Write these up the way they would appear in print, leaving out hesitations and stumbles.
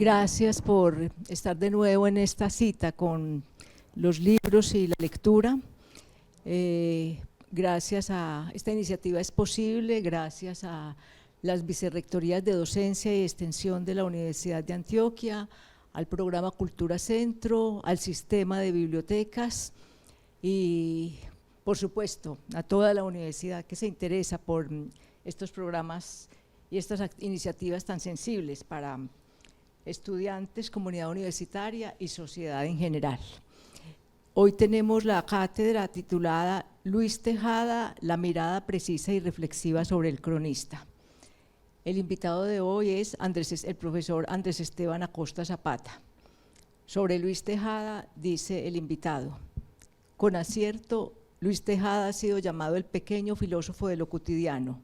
Gracias por estar de nuevo en esta cita con los libros y la lectura. Gracias a esta iniciativa es posible, gracias a las vicerrectorías de docencia y extensión de la Universidad de Antioquia, al programa Cultura Centro, al sistema de bibliotecas y, por supuesto, a toda la universidad que se interesa por estos programas y estas iniciativas tan sensibles para estudiantes, comunidad universitaria y sociedad en general. Hoy tenemos la cátedra titulada Luis Tejada, la mirada precisa y reflexiva sobre el cronista. El invitado de hoy es el profesor Andrés Esteban Acosta Zapata. Sobre Luis Tejada dice el invitado: con acierto, Luis Tejada ha sido llamado el pequeño filósofo de lo cotidiano.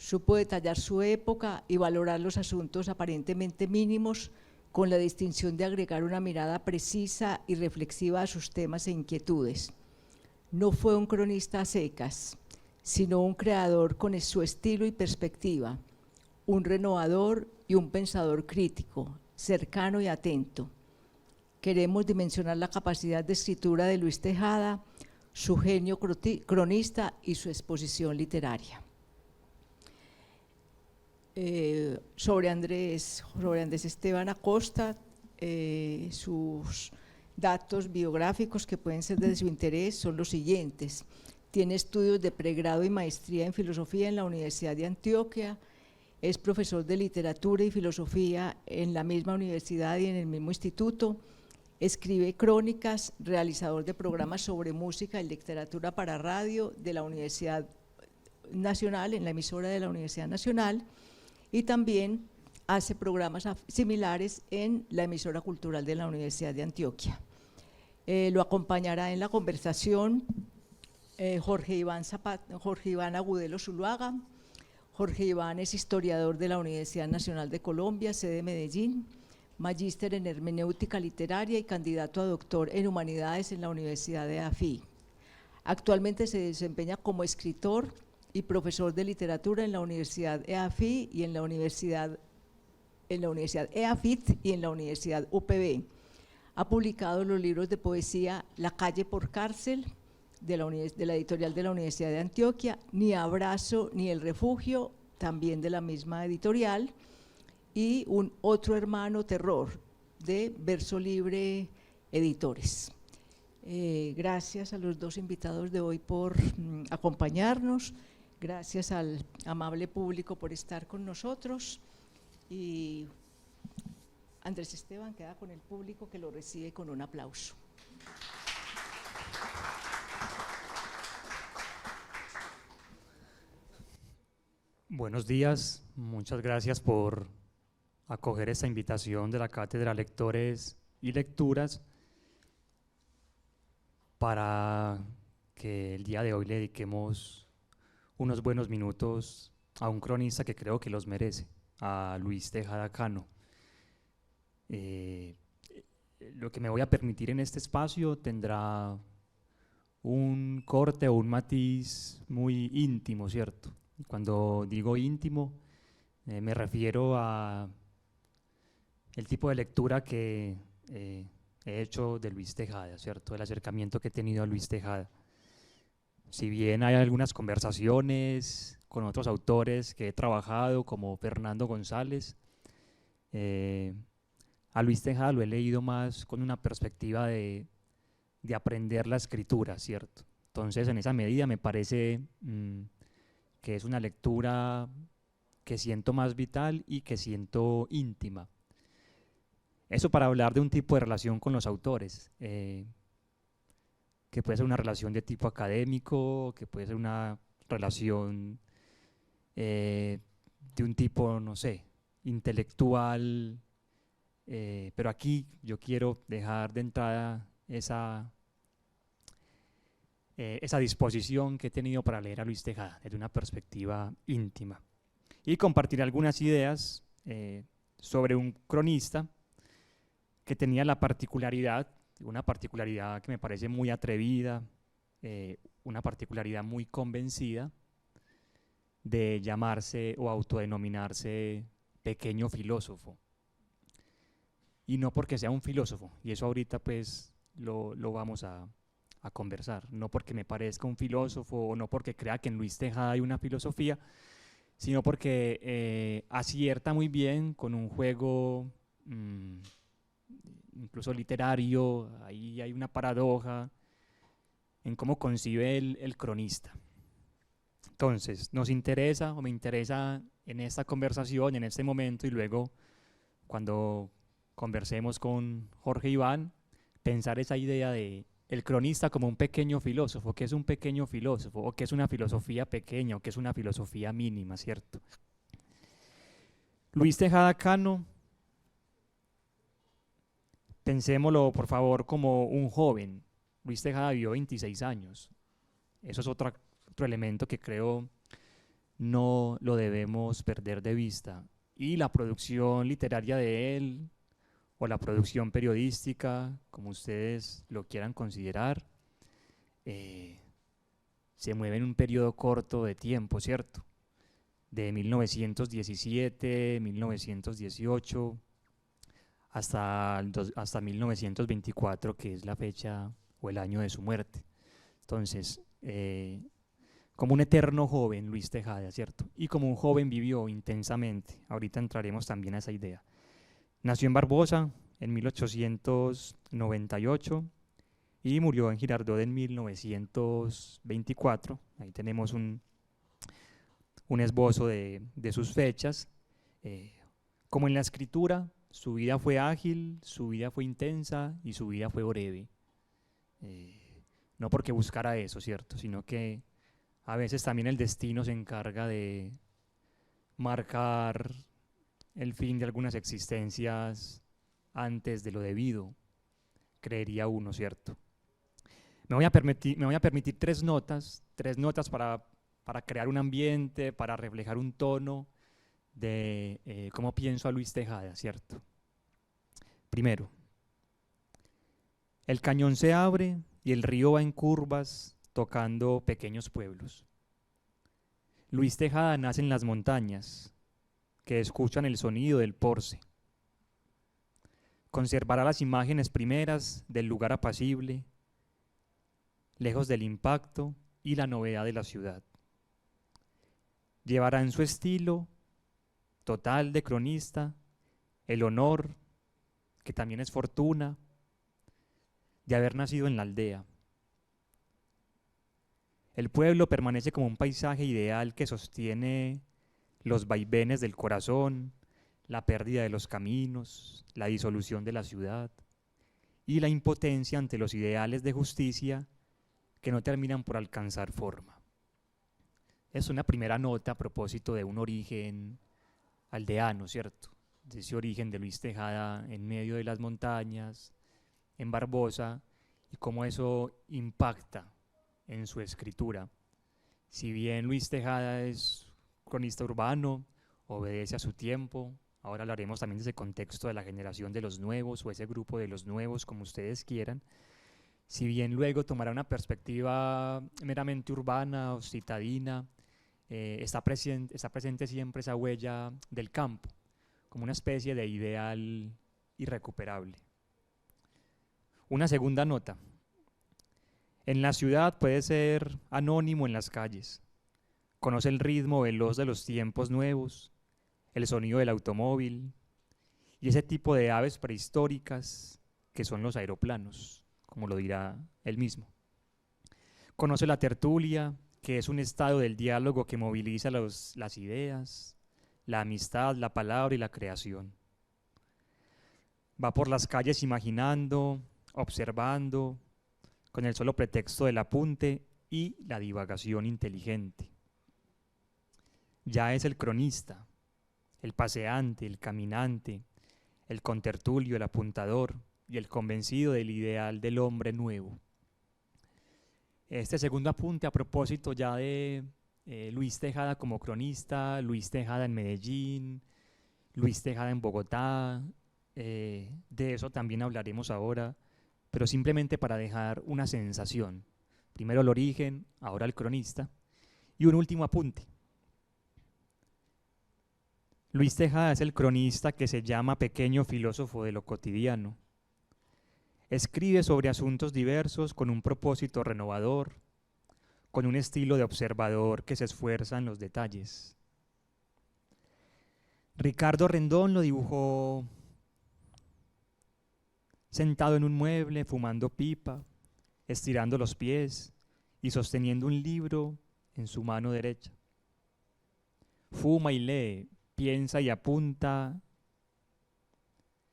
Supo detallar su época y valorar los asuntos aparentemente mínimos con la distinción de agregar una mirada precisa y reflexiva a sus temas e inquietudes. No fue un cronista a secas, sino un creador con su estilo y perspectiva, un renovador y un pensador crítico, cercano y atento. Queremos dimensionar la capacidad de escritura de Luis Tejada, su genio cronista y su exposición literaria. Sobre Andrés Esteban Acosta, sus datos biográficos que pueden ser de su interés son los siguientes. Tiene estudios de pregrado y maestría en filosofía en la Universidad de Antioquia, es profesor de literatura y filosofía en la misma universidad y en el mismo instituto, escribe crónicas, realizador de programas sobre música y literatura para radio de la Universidad Nacional, en la emisora de la Universidad Nacional, y también hace programas similares en la emisora cultural de la Universidad de Antioquia. Lo acompañará en la conversación Jorge Iván Agudelo Zuluaga. Jorge Iván es historiador de la Universidad Nacional de Colombia, sede Medellín, magíster en hermenéutica literaria y candidato a doctor en humanidades en la Universidad de AFI. Actualmente se desempeña como escritor y profesor de literatura en la Universidad EAFI y en la Universidad EAFIT y en la Universidad UPB. Ha publicado los libros de poesía La calle por cárcel, de la editorial de la Universidad de Antioquia, Ni abrazo ni el refugio, también de la misma editorial, y Un otro hermano terror, de Verso Libre Editores. Gracias a los dos invitados de hoy por acompañarnos. Gracias al amable público por estar con nosotros, y Andrés Esteban queda con el público que lo recibe con un aplauso. Buenos días, muchas gracias por acoger esta invitación de la Cátedra Lectores y Lecturas para que el día de hoy le dediquemos unos buenos minutos a un cronista que creo que los merece, a Luis Tejada Cano. Lo que me voy a permitir en este espacio tendrá un corte o un matiz muy íntimo, ¿cierto? Cuando digo íntimo, me refiero a el tipo de lectura que he hecho de Luis Tejada, ¿cierto? El acercamiento que he tenido a Luis Tejada. Si bien hay algunas conversaciones con otros autores que he trabajado, como Fernando González, a Luis Tejada lo he leído más con una perspectiva de aprender la escritura, ¿cierto? Entonces, en esa medida me parece que es una lectura que siento más vital y que siento íntima. Eso para hablar de un tipo de relación con los autores, que puede ser una relación de tipo académico, que puede ser una relación de un tipo, no sé, intelectual, pero aquí yo quiero dejar de entrada esa disposición que he tenido para leer a Luis Tejada desde una perspectiva íntima, y compartir algunas ideas sobre un cronista que tenía una particularidad que me parece muy atrevida, una particularidad muy convencida de llamarse o autodenominarse pequeño filósofo. y no porque sea un filósofo, y eso ahorita pues lo vamos a conversar, no porque me parezca un filósofo o no porque crea que en Luis Tejada hay una filosofía, sino porque acierta muy bien con un juego incluso literario. Ahí hay una paradoja en cómo concibe el cronista. Entonces, nos interesa o me interesa en esta conversación, en este momento, y luego cuando conversemos con Jorge Iván, pensar esa idea de el cronista como un pequeño filósofo. ¿Qué es un pequeño filósofo? ¿O qué es una filosofía pequeña? ¿O qué es una filosofía mínima? ¿Cierto? Luis Tejada Cano, pensémoslo por favor como un joven. Luis Tejada vivió 26 años. Eso es otro elemento que creo no lo debemos perder de vista. Y la producción literaria de él, o la producción periodística, como ustedes lo quieran considerar, se mueve en un periodo corto de tiempo, ¿cierto? De 1917, 1918, hasta 1924, que es la fecha o el año de su muerte. Entonces, como un eterno joven, Luis Tejada, ¿cierto? Y como un joven vivió intensamente. Ahorita entraremos también a esa idea. Nació en Barbosa en 1898 y murió en Girardot en 1924. Ahí tenemos un esbozo de sus fechas. Como en la escritura, su vida fue ágil, su vida fue intensa y su vida fue breve. No porque buscara eso, ¿cierto? Sino que a veces también el destino se encarga de marcar el fin de algunas existencias antes de lo debido, creería uno, ¿cierto? Me voy a permitir tres notas para crear un ambiente, para reflejar un tono de cómo pienso a Luis Tejada, ¿cierto? Primero, el cañón se abre y el río va en curvas tocando pequeños pueblos. Luis Tejada nace en las montañas, que escuchan el sonido del porce. Conservará las imágenes primeras del lugar apacible, lejos del impacto y la novedad de la ciudad. Llevará en su estilo total de cronista el honor, que también es fortuna, de haber nacido en la aldea. El pueblo permanece como un paisaje ideal que sostiene los vaivenes del corazón, la pérdida de los caminos, la disolución de la ciudad y la impotencia ante los ideales de justicia que no terminan por alcanzar forma. Es una primera nota a propósito de un origen aldeano, ¿cierto? De ese origen de Luis Tejada en medio de las montañas, en Barbosa, y cómo eso impacta en su escritura. Si bien Luis Tejada es cronista urbano, obedece a su tiempo, ahora hablaremos también de ese contexto de la generación de los nuevos o ese grupo de los nuevos, como ustedes quieran. Si bien luego tomará una perspectiva meramente urbana o citadina, está presente siempre esa huella del campo, como una especie de ideal irrecuperable. Una segunda nota. En la ciudad puede ser anónimo en las calles. Conoce el ritmo veloz de los tiempos nuevos, el sonido del automóvil y ese tipo de aves prehistóricas que son los aeroplanos, como lo dirá él mismo. Conoce la tertulia, que es un estado del diálogo que moviliza las ideas, la amistad, la palabra y la creación. Va por las calles imaginando, observando, con el solo pretexto del apunte y la divagación inteligente. Ya es el cronista, el paseante, el caminante, el contertulio, el apuntador y el convencido del ideal del hombre nuevo. Este segundo apunte a propósito ya de Luis Tejada como cronista, Luis Tejada en Medellín, Luis Tejada en Bogotá, de eso también hablaremos ahora, pero simplemente para dejar una sensación. Primero el origen, ahora el cronista, y un último apunte. Luis Tejada es el cronista que se llama pequeño filósofo de lo cotidiano. Escribe sobre asuntos diversos con un propósito renovador, con un estilo de observador que se esfuerza en los detalles. Ricardo Rendón lo dibujó sentado en un mueble, fumando pipa, estirando los pies y sosteniendo un libro en su mano derecha. Fuma y lee, piensa y apunta,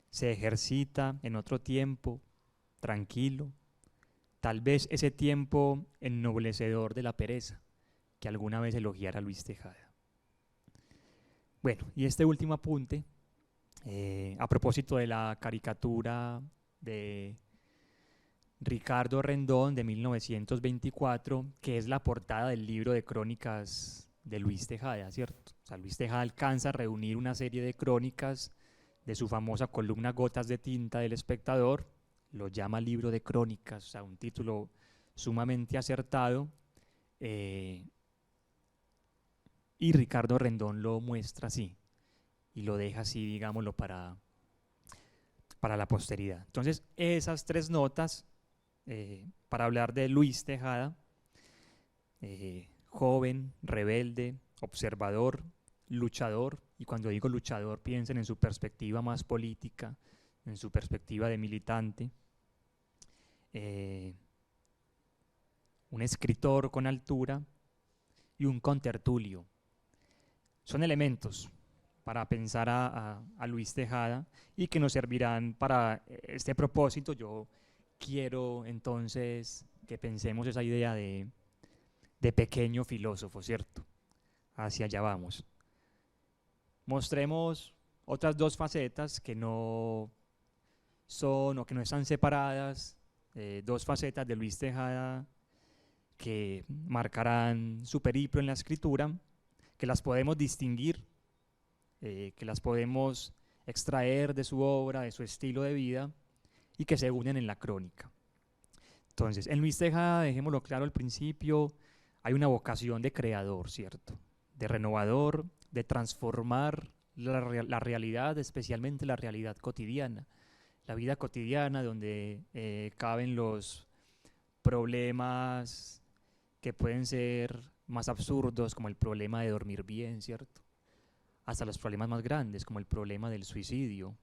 se ejercita en otro tiempo, tranquilo, tal vez ese tiempo ennoblecedor de la pereza que alguna vez elogiara Luis Tejada. Bueno, y este último apunte, a propósito de la caricatura de Ricardo Rendón de 1924, que es la portada del libro de crónicas de Luis Tejada, ¿cierto? O sea, Luis Tejada alcanza a reunir una serie de crónicas de su famosa columna Gotas de Tinta del Espectador, lo llama libro de crónicas, o sea, un título sumamente acertado, y Ricardo Rendón lo muestra así, y lo deja así, digámoslo, para la posteridad. Entonces, esas tres notas para hablar de Luis Tejada, joven, rebelde, observador, luchador, y cuando digo luchador piensen en su perspectiva más política, en su perspectiva de militante, un escritor con altura y un contertulio. Son elementos para pensar a Luis Tejada y que nos servirán para este propósito. Yo quiero entonces que pensemos esa idea de pequeño filósofo, ¿cierto? Hacia allá vamos. Mostremos otras dos facetas que no son o que no están separadas, dos facetas de Luis Tejada que marcarán su periplo en la escritura, que las podemos distinguir, que las podemos extraer de su obra, de su estilo de vida y que se unen en la crónica. Entonces, en Luis Tejada, dejémoslo claro al principio, hay una vocación de creador, ¿cierto? De renovador, de transformar la realidad, especialmente la realidad cotidiana, la vida cotidiana donde caben los problemas que pueden ser más absurdos, como el problema de dormir bien, ¿cierto? Hasta los problemas más grandes, como el problema del suicidio,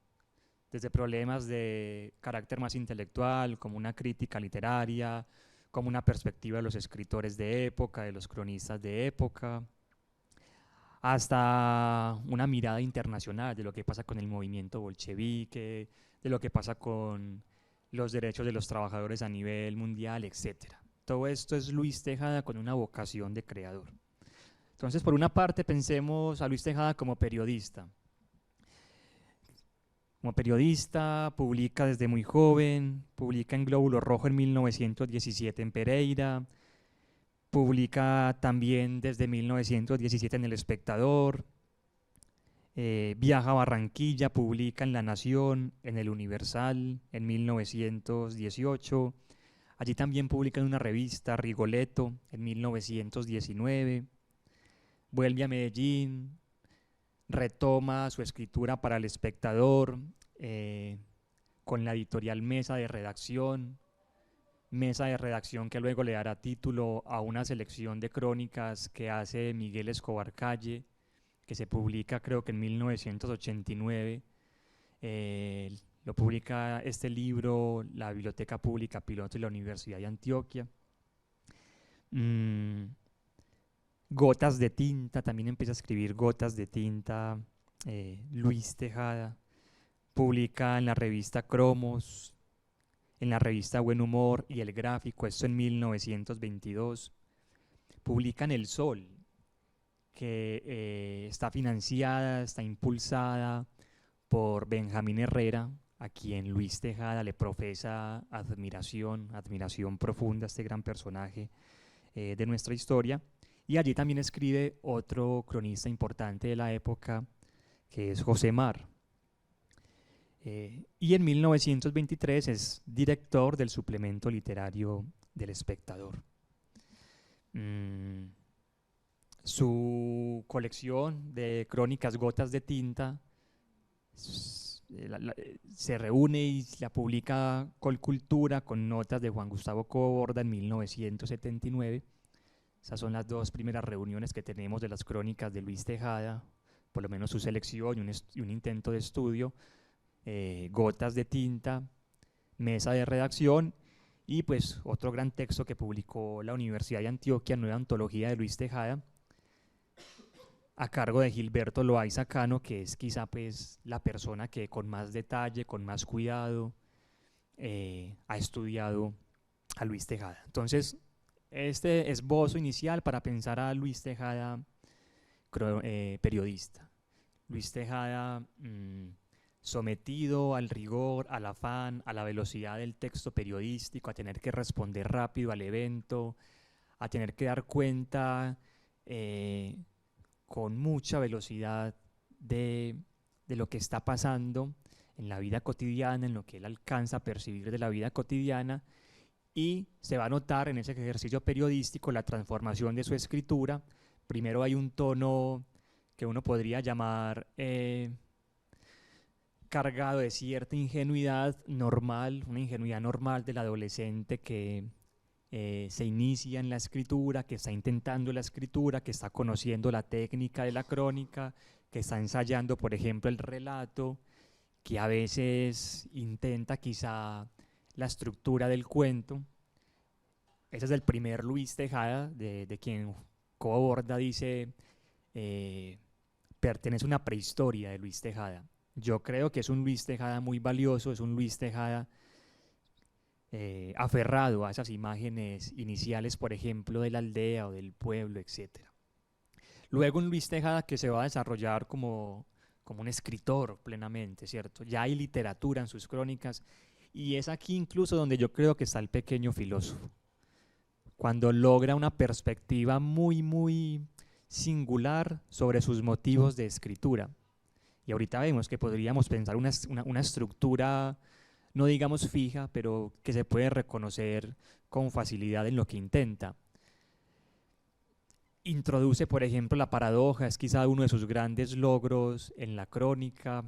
desde problemas de carácter más intelectual, como una crítica literaria, como una perspectiva de los escritores de época, de los cronistas de época, hasta una mirada internacional de lo que pasa con el movimiento bolchevique, de lo que pasa con los derechos de los trabajadores a nivel mundial, etc. Todo esto es Luis Tejada con una vocación de creador. Entonces, por una parte, pensemos a Luis Tejada como periodista. Como periodista, publica desde muy joven, publica en Glóbulo Rojo en 1917 en Pereira, publica también desde 1917 en El Espectador, viaja a Barranquilla, publica en La Nación, en El Universal en 1918, allí también publica en una revista, Rigoletto, en 1919, vuelve a Medellín, retoma su escritura para El Espectador, con la editorial Mesa de Redacción que luego le dará título a una selección de crónicas que hace Miguel Escobar Calle, que se publica creo que en 1989. Lo publica este libro la Biblioteca Pública Piloto y la Universidad de Antioquia. Gotas de Tinta, también empieza a escribir Gotas de Tinta, Luis Tejada. Publica en la revista Cromos, en la revista Buen Humor y El Gráfico, esto en 1922. Publica en El Sol, que está financiada, está impulsada por Benjamín Herrera, a quien Luis Tejada le profesa admiración profunda a este gran personaje de nuestra historia. Y allí también escribe otro cronista importante de la época, que es José Mar. Y en 1923 es director del suplemento literario del Espectador. Su colección de crónicas Gotas de Tinta se reúne y la publica Colcultura con notas de Juan Gustavo Cobo Borda en 1979. Esas son las dos primeras reuniones que tenemos de las crónicas de Luis Tejada, por lo menos su selección y un intento de estudio. Gotas de Tinta, mesa de redacción y pues otro gran texto que publicó la Universidad de Antioquia, Nueva Antología de Luis Tejada, a cargo de Gilberto Loaiza Cano, que es quizá pues la persona que con más detalle, con más cuidado ha estudiado a Luis Tejada. Entonces, este esbozo inicial para pensar a Luis Tejada periodista. Luis Tejada sometido al rigor, al afán, a la velocidad del texto periodístico, a tener que responder rápido al evento, a tener que dar cuenta con mucha velocidad de lo que está pasando en la vida cotidiana, en lo que él alcanza a percibir de la vida cotidiana, y se va a notar en ese ejercicio periodístico la transformación de su escritura. Primero hay un tono que uno podría llamar cargado de cierta ingenuidad normal, una ingenuidad normal del adolescente que se inicia en la escritura, que está intentando la escritura, que está conociendo la técnica de la crónica, que está ensayando, por ejemplo, el relato, que a veces intenta quizá la estructura del cuento. Ese es el primer Luis Tejada, de quien Cobo Borda dice pertenece a una prehistoria de Luis Tejada. Yo creo que es un Luis Tejada muy valioso, es un Luis Tejada aferrado a esas imágenes iniciales, por ejemplo, de la aldea o del pueblo, etc. Luego un Luis Tejada que se va a desarrollar como un escritor plenamente, ¿cierto? Ya hay literatura en sus crónicas y es aquí incluso donde yo creo que está el pequeño filósofo, cuando logra una perspectiva muy, muy singular sobre sus motivos de escritura. Y ahorita vemos que podríamos pensar una estructura, no digamos fija, pero que se puede reconocer con facilidad en lo que intenta. Introduce, por ejemplo, la paradoja, es quizá uno de sus grandes logros en la crónica.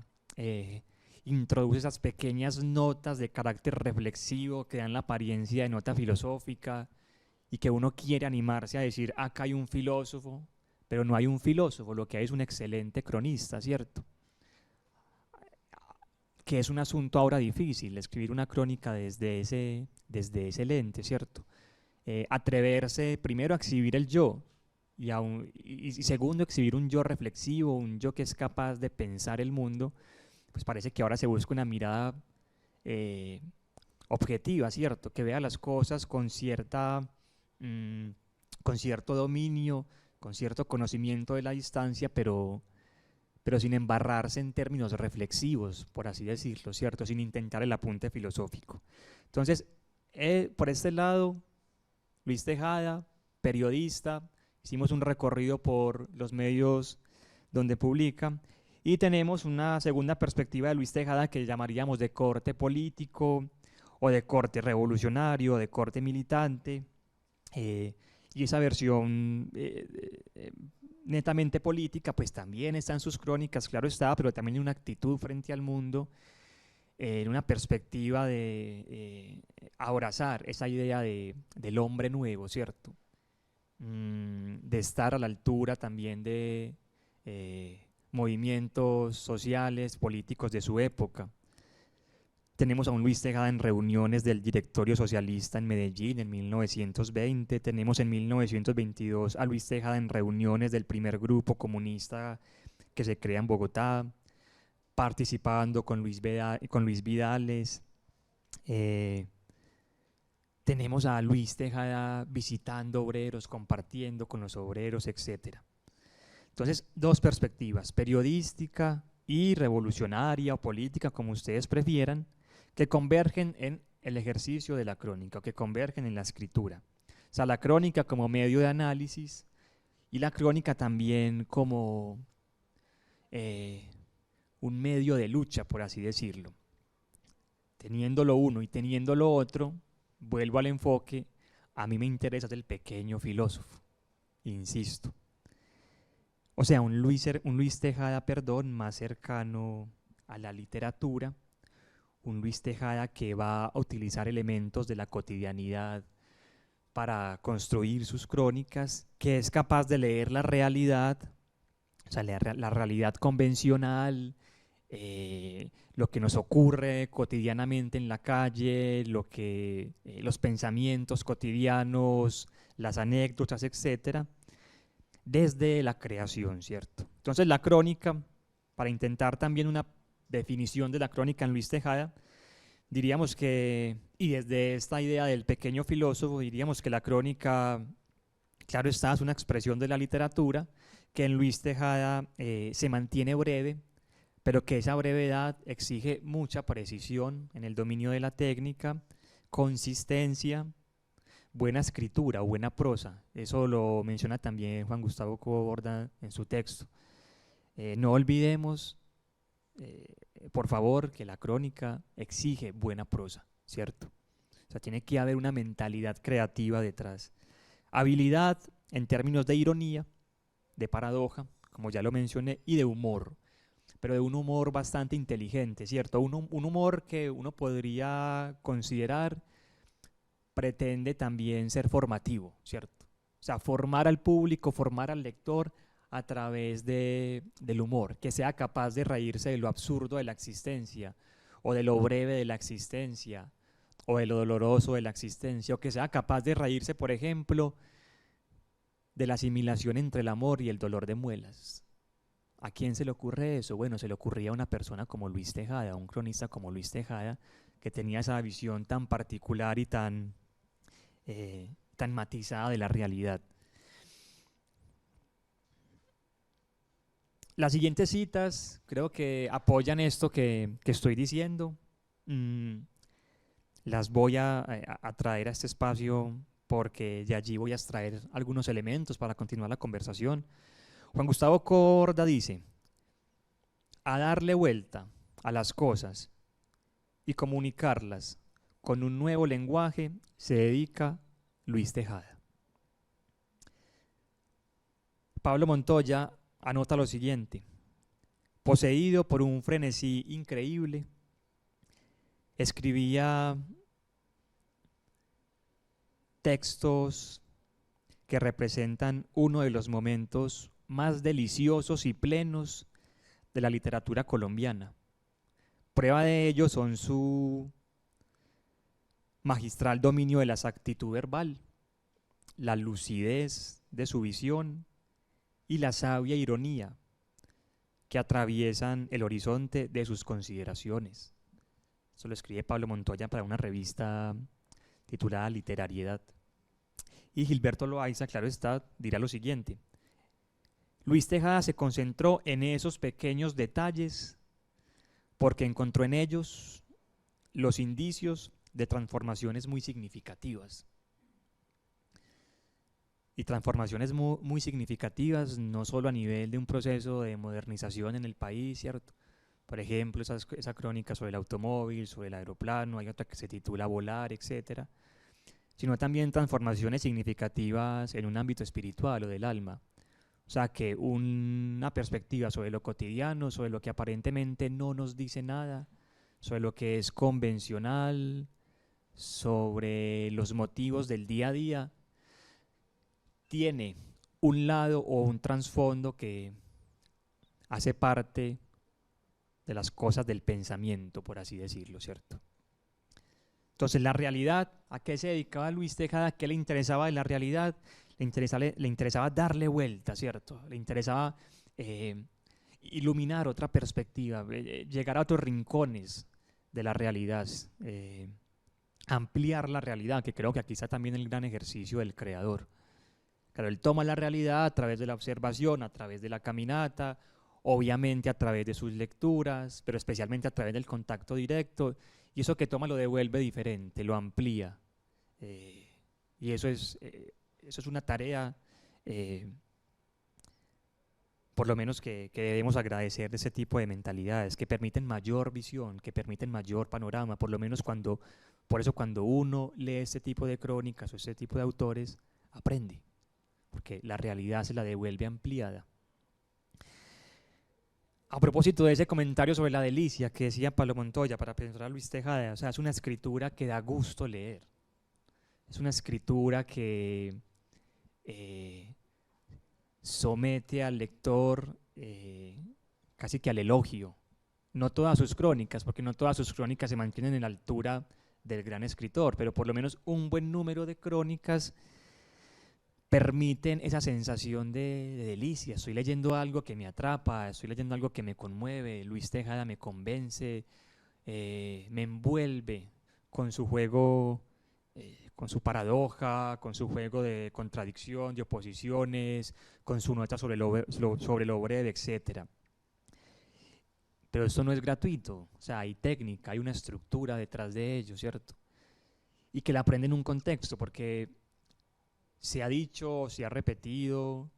Introduce esas pequeñas notas de carácter reflexivo que dan la apariencia de nota filosófica y que uno quiere animarse a decir, acá hay un filósofo, pero no hay un filósofo, lo que hay es un excelente cronista, ¿cierto? Que es un asunto ahora difícil, escribir una crónica desde ese lente, ¿cierto? Atreverse primero a exhibir el yo y segundo exhibir un yo reflexivo, un yo que es capaz de pensar el mundo, pues parece que ahora se busca una mirada objetiva, ¿cierto? Que vea las cosas con cierto dominio, con cierto conocimiento de la distancia, pero sin embarrarse en términos reflexivos, por así decirlo, ¿cierto? Sin intentar el apunte filosófico. Entonces, por este lado, Luis Tejada, periodista, hicimos un recorrido por los medios donde publica, y tenemos una segunda perspectiva de Luis Tejada que llamaríamos de corte político, o de corte revolucionario, o de corte militante, y esa versión netamente política, pues también está en sus crónicas, claro está, pero también en una actitud frente al mundo, en una perspectiva de abrazar esa idea del hombre nuevo, ¿cierto? De estar a la altura también de movimientos sociales, políticos de su época. Tenemos a un Luis Tejada en reuniones del Directorio Socialista en Medellín en 1920. Tenemos en 1922 a Luis Tejada en reuniones del primer grupo comunista que se crea en Bogotá, participando con Luis Vidales. Tenemos a Luis Tejada visitando obreros, compartiendo con los obreros, etc. Entonces, dos perspectivas, periodística y revolucionaria o política, como ustedes prefieran, que convergen en el ejercicio de la crónica, o que convergen en la escritura. O sea, la crónica como medio de análisis y la crónica también como un medio de lucha, por así decirlo. Teniendo lo uno y teniendo lo otro, vuelvo al enfoque, a mí me interesa el pequeño filósofo, insisto. O sea, un Luis Tejada, perdón, más cercano a la literatura, un Luis Tejada que va a utilizar elementos de la cotidianidad para construir sus crónicas, que es capaz de leer la realidad, o sea, la realidad convencional, lo que nos ocurre cotidianamente en la calle, los pensamientos cotidianos, las anécdotas, etcétera, desde la creación, ¿cierto? Entonces la crónica, para intentar también una definición de la crónica en Luis Tejada, diríamos que, y desde esta idea del pequeño filósofo, diríamos que la crónica, claro está, es una expresión de la literatura, que en Luis Tejada se mantiene breve, pero que esa brevedad exige mucha precisión en el dominio de la técnica, consistencia, buena escritura o buena prosa. Eso lo menciona también Juan Gustavo Cobo Borda en su texto. No olvidemos, por favor, que la crónica exige buena prosa, ¿cierto? O sea, tiene que haber una mentalidad creativa detrás. Habilidad en términos de ironía, de paradoja, como ya lo mencioné, y de humor, pero de un humor bastante inteligente, ¿cierto? Un humor que uno podría considerar pretende también ser formativo, ¿cierto? O sea, formar al público, formar al lector a través del humor, que sea capaz de reírse de lo absurdo de la existencia, o de lo breve de la existencia, o de lo doloroso de la existencia, o que sea capaz de reírse, por ejemplo, de la asimilación entre el amor y el dolor de muelas. ¿A quién se le ocurre eso? Bueno, se le ocurría a una persona como Luis Tejada, un cronista como Luis Tejada, que tenía esa visión tan particular y tan matizada de la realidad. Las siguientes citas creo que apoyan esto que estoy diciendo. Las voy a traer a este espacio porque de allí voy a extraer algunos elementos para continuar la conversación. Juan Gustavo Corda dice: a darle vuelta a las cosas y comunicarlas con un nuevo lenguaje se dedica Luis Tejada. Pablo Montoya anota lo siguiente: poseído por un frenesí increíble, escribía textos que representan uno de los momentos más deliciosos y plenos de la literatura colombiana. Prueba de ello son su magistral dominio de la exactitud verbal, la lucidez de su visión y la sabia ironía que atraviesan el horizonte de sus consideraciones. Eso lo escribe Pablo Montoya para una revista titulada Literariedad. Y Gilberto Loaiza, claro está, dirá lo siguiente: Luis Tejada se concentró en esos pequeños detalles porque encontró en ellos los indicios de transformaciones muy significativas. Y transformaciones muy significativas no solo a nivel de un proceso de modernización en el país, ¿cierto? Por ejemplo, esa crónica sobre el automóvil, sobre el aeroplano, hay otra que se titula Volar, etcétera, sino también transformaciones significativas en un ámbito espiritual o del alma. O sea, que una perspectiva sobre lo cotidiano, sobre lo que aparentemente no nos dice nada, sobre lo que es convencional, sobre los motivos del día a día, tiene un lado o un trasfondo que hace parte de las cosas del pensamiento, por así decirlo, ¿cierto? Entonces, la realidad, ¿a qué se dedicaba Luis Tejada? ¿Qué le interesaba de la realidad? Le interesaba darle vuelta, ¿cierto? Le interesaba iluminar otra perspectiva, llegar a otros rincones de la realidad, ampliar la realidad, que creo que aquí está también el gran ejercicio del creador. Claro, él toma la realidad a través de la observación, a través de la caminata, obviamente a través de sus lecturas, pero especialmente a través del contacto directo, y eso que toma lo devuelve diferente, lo amplía. Y eso es una tarea, por lo menos que debemos agradecer de ese tipo de mentalidades, que permiten mayor visión, que permiten mayor panorama, por lo menos por eso cuando uno lee este tipo de crónicas o este tipo de autores, aprende, porque la realidad se la devuelve ampliada. A propósito de ese comentario sobre la delicia que decía Pablo Montoya para pensar a Luis Tejada, o sea, es una escritura que da gusto leer. Es una escritura que eh, somete al lector casi que al elogio. No todas sus crónicas, porque no todas sus crónicas se mantienen en la altura del gran escritor, pero por lo menos un buen número de crónicas permiten esa sensación de delicia. Estoy leyendo algo que me atrapa, estoy leyendo algo que me conmueve. Luis Tejada me convence, me envuelve con su juego, con su paradoja, con su juego de contradicción, de oposiciones, con su nota sobre lo breve, etc. Pero esto no es gratuito, o sea, hay técnica, hay una estructura detrás de ello, ¿cierto? Y que la aprende en un contexto, porque se ha dicho, se ha repetido,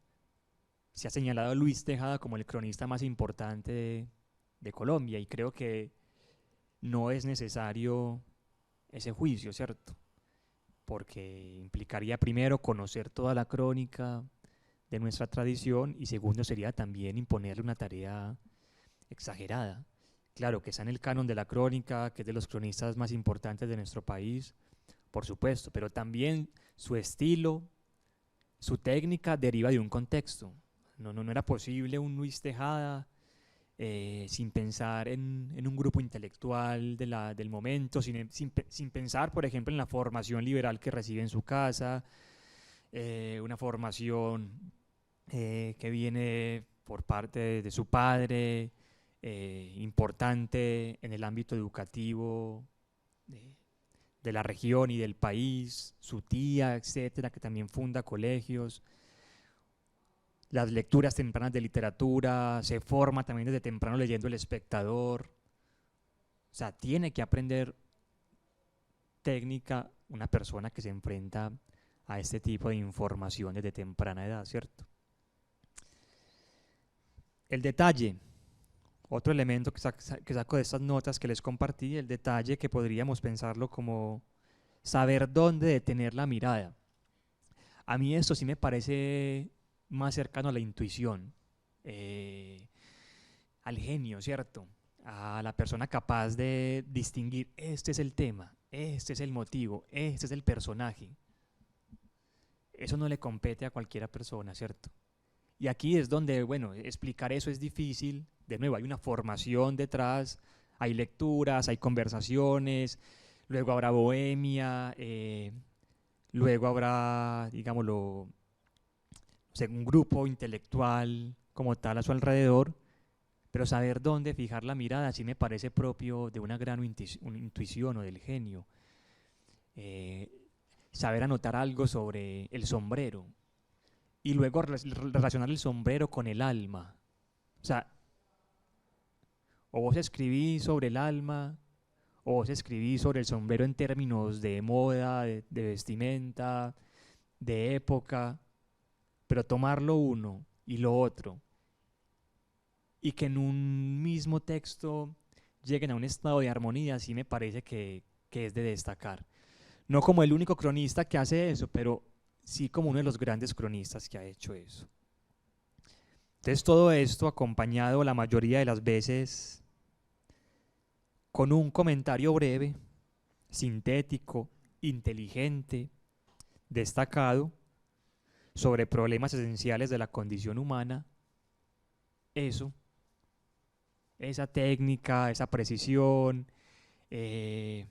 se ha señalado a Luis Tejada como el cronista más importante de Colombia, y creo que no es necesario ese juicio, ¿cierto? Porque implicaría primero conocer toda la crónica de nuestra tradición y segundo sería también imponerle una tarea exagerada. Claro que está en el canon de la crónica, que es de los cronistas más importantes de nuestro país, por supuesto, pero también su estilo, su técnica deriva de un contexto. No era posible un Luis Tejada sin pensar en un grupo intelectual del momento, sin pensar, por ejemplo, en la formación liberal que recibe en su casa, una formación que viene por parte de su padre, importante en el ámbito educativo de la región y del país, su tía, etcétera, que también funda colegios, las lecturas tempranas de literatura, se forma también desde temprano leyendo El Espectador. O sea, tiene que aprender técnica una persona que se enfrenta a este tipo de información desde temprana edad, ¿cierto? El detalle, otro elemento que saco de estas notas que les compartí, el detalle que podríamos pensarlo como saber dónde detener la mirada. A mí esto sí me parece más cercano a la intuición, al genio, ¿cierto? A la persona capaz de distinguir, este es el tema, este es el motivo, este es el personaje. Eso no le compete a cualquiera persona, ¿cierto? Y aquí es donde, bueno, explicar eso es difícil. De nuevo, hay una formación detrás, hay lecturas, hay conversaciones, luego habrá bohemia, luego habrá, digámoslo, un grupo intelectual como tal a su alrededor, pero saber dónde fijar la mirada sí me parece propio de una gran intuición o del genio. Saber anotar algo sobre el sombrero y luego relacionar el sombrero con el alma. O sea, o vos escribís sobre el alma, o vos escribís sobre el sombrero en términos de moda, de vestimenta, de época, pero tomarlo uno y lo otro, y que en un mismo texto lleguen a un estado de armonía, sí me parece que es de destacar. No como el único cronista que hace eso, pero sí como uno de los grandes cronistas que ha hecho eso. Entonces todo esto acompañado la mayoría de las veces con un comentario breve, sintético, inteligente, destacado, sobre problemas esenciales de la condición humana. Eso, esa técnica, esa precisión, ese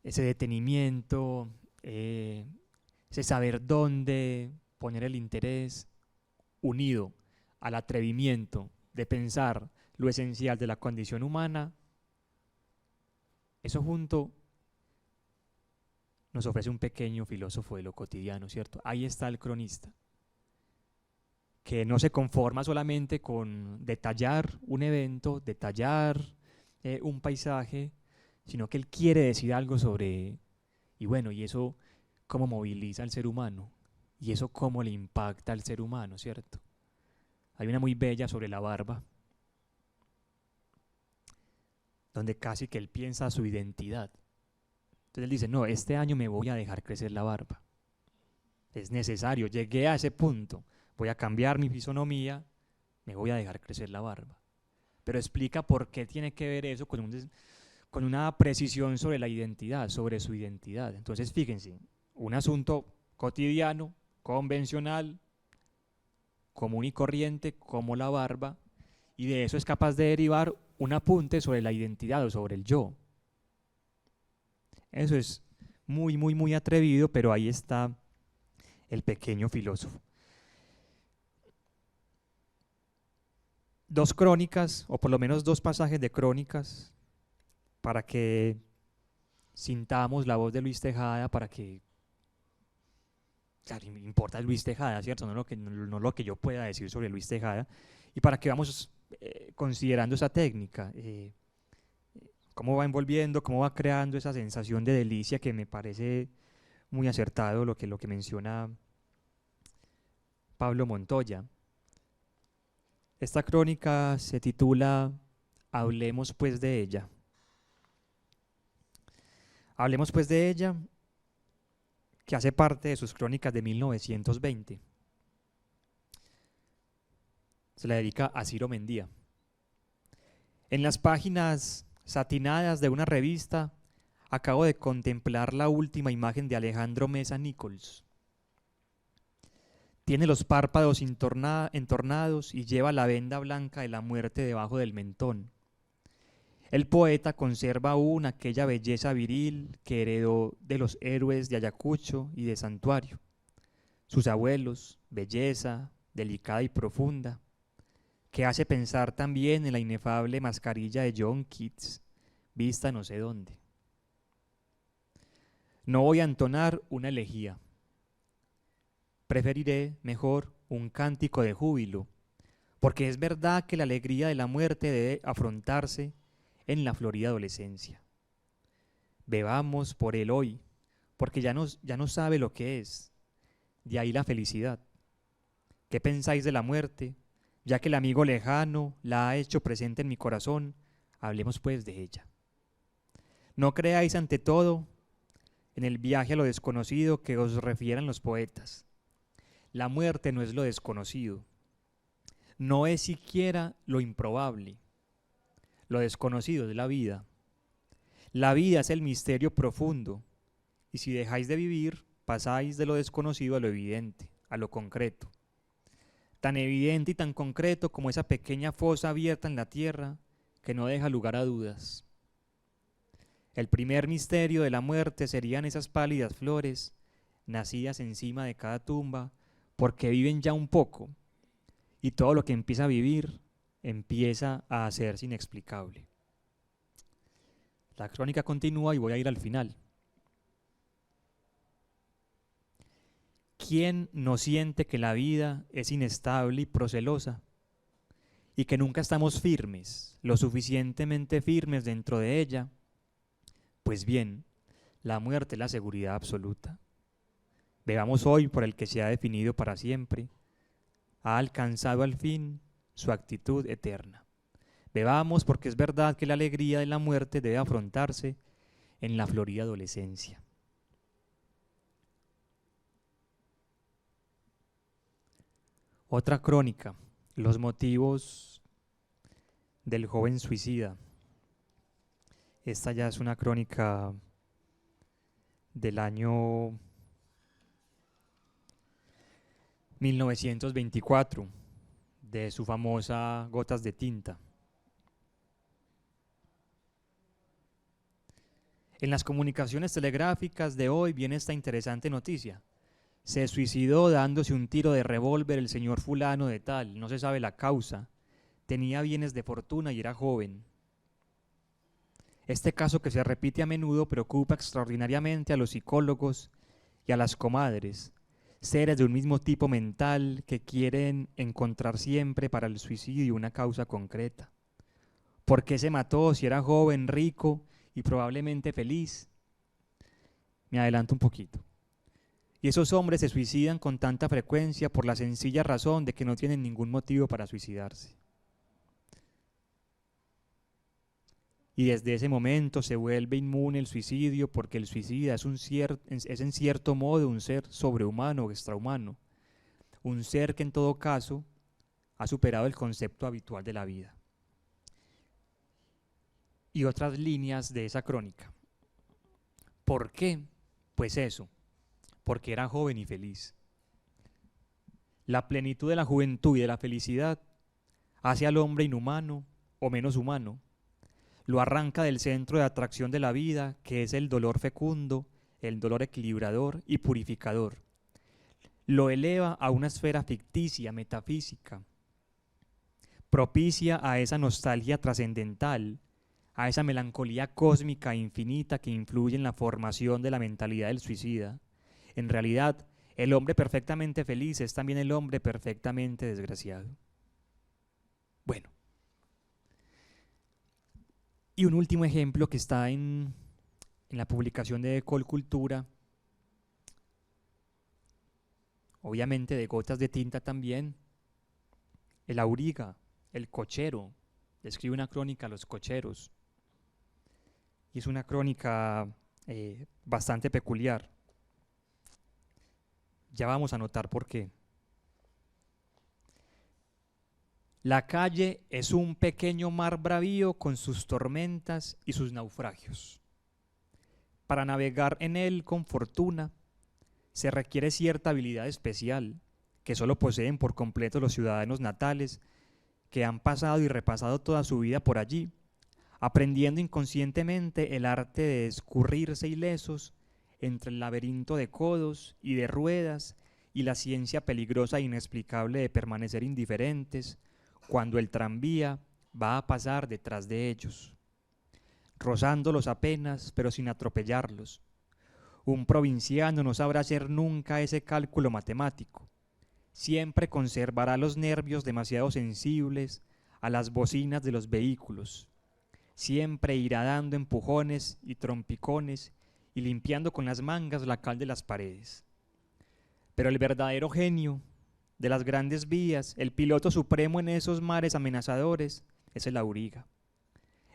detenimiento, ese saber dónde poner el interés, unido al atrevimiento de pensar lo esencial de la condición humana, eso junto nos ofrece un pequeño filósofo de lo cotidiano, ¿cierto? Ahí está el cronista, que no se conforma solamente con detallar un evento, detallar un paisaje, sino que él quiere decir algo sobre, y bueno, y eso cómo moviliza al ser humano, y eso cómo le impacta al ser humano, ¿cierto? Hay una muy bella sobre la barba, donde casi que él piensa su identidad. Entonces él dice, no, este año me voy a dejar crecer la barba. Es necesario, llegué a ese punto, voy a cambiar mi fisonomía, me voy a dejar crecer la barba. Pero explica por qué tiene que ver eso con una precisión sobre la identidad, sobre su identidad. Entonces, fíjense, un asunto cotidiano, convencional, común y corriente, como la barba, y de eso es capaz de derivar un apunte sobre la identidad o sobre el yo. Eso es muy, muy, muy atrevido, pero ahí está el pequeño filósofo. Dos crónicas, o por lo menos dos pasajes de crónicas, para que sintamos la voz de Luis Tejada, para que, claro, importa Luis Tejada, ¿cierto? No lo que yo pueda decir sobre Luis Tejada, y para que vamos considerando esa técnica, cómo va envolviendo, cómo va creando esa sensación de delicia, que me parece muy acertado lo que menciona Pablo Montoya. Esta crónica se titula Hablemos pues de ella. Hablemos pues de ella, que hace parte de sus crónicas de 1920. Se la dedica a Ciro Mendía. En las páginas satinadas de una revista, acabo de contemplar la última imagen de Alejandro Mesa Nichols. Tiene los párpados entornados y lleva la venda blanca de la muerte debajo del mentón. El poeta conserva aún aquella belleza viril que heredó de los héroes de Ayacucho y de Santuario. Sus abuelos, belleza delicada y profunda, que hace pensar también en la inefable mascarilla de John Keats, vista no sé dónde. No voy a entonar una elegía. Preferiré mejor un cántico de júbilo, porque es verdad que la alegría de la muerte debe afrontarse en la florida adolescencia. Bebamos por él hoy, porque ya no sabe lo que es. De ahí la felicidad. ¿Qué pensáis de la muerte? Ya que el amigo lejano la ha hecho presente en mi corazón, hablemos pues de ella. No creáis ante todo en el viaje a lo desconocido que os refieren los poetas. La muerte no es lo desconocido, no es siquiera lo improbable. Lo desconocido es la vida. La vida es el misterio profundo, y si dejáis de vivir, pasáis de lo desconocido a lo evidente, a lo concreto. Tan evidente y tan concreto como esa pequeña fosa abierta en la tierra que no deja lugar a dudas. El primer misterio de la muerte serían esas pálidas flores nacidas encima de cada tumba, porque viven ya un poco, y todo lo que empieza a vivir empieza a hacerse inexplicable. La crónica continúa y voy a ir al final. ¿Quién no siente que la vida es inestable y procelosa? Y que nunca estamos firmes, lo suficientemente firmes dentro de ella. Pues bien, la muerte es la seguridad absoluta. Bebamos hoy por el que se ha definido para siempre, ha alcanzado al fin su actitud eterna. Bebamos porque es verdad que la alegría de la muerte debe afrontarse en la florida adolescencia. Otra crónica, los motivos del joven suicida. Esta ya es una crónica del año 1924, de su famosa Gotas de tinta. En las comunicaciones telegráficas de hoy viene esta interesante noticia. Se suicidó dándose un tiro de revólver el señor fulano de tal, no se sabe la causa, tenía bienes de fortuna y era joven. Este caso, que se repite a menudo, preocupa extraordinariamente a los psicólogos y a las comadres, seres de un mismo tipo mental que quieren encontrar siempre para el suicidio una causa concreta. ¿Por qué se mató si era joven, rico y probablemente feliz? Me adelanto un poquito. Y esos hombres se suicidan con tanta frecuencia por la sencilla razón de que no tienen ningún motivo para suicidarse. Y desde ese momento se vuelve inmune el suicidio, porque el suicida es en cierto modo un ser sobrehumano o extrahumano, un ser que en todo caso, ha superado el concepto habitual de la vida. Y otras líneas de esa crónica. ¿Por qué? Pues eso, porque era joven y feliz. La plenitud de la juventud y de la felicidad hace al hombre inhumano o menos humano. Lo arranca del centro de atracción de la vida, que es el dolor fecundo, el dolor equilibrador y purificador. Lo eleva a una esfera ficticia, metafísica, propicia a esa nostalgia trascendental, a esa melancolía cósmica e infinita que influye en la formación de la mentalidad del suicida. En realidad, el hombre perfectamente feliz es también el hombre perfectamente desgraciado. Bueno. Y un último ejemplo que está en la publicación de Colcultura, obviamente de Gotas de Tinta también, el auriga, el cochero, describe una crónica a los cocheros. Y es una crónica bastante peculiar. Ya vamos a notar por qué. La calle es un pequeño mar bravío con sus tormentas y sus naufragios. Para navegar en él con fortuna se requiere cierta habilidad especial que solo poseen por completo los ciudadanos natales que han pasado y repasado toda su vida por allí, aprendiendo inconscientemente el arte de escurrirse ilesos entre el laberinto de codos y de ruedas y la ciencia peligrosa e inexplicable de permanecer indiferentes cuando el tranvía va a pasar detrás de ellos, rozándolos apenas pero sin atropellarlos. Un provinciano no sabrá hacer nunca ese cálculo matemático. Siempre conservará los nervios demasiado sensibles a las bocinas de los vehículos. Siempre irá dando empujones y trompicones y limpiando con las mangas la cal de las paredes. Pero el verdadero genio de las grandes vías, el piloto supremo en esos mares amenazadores, es el auriga.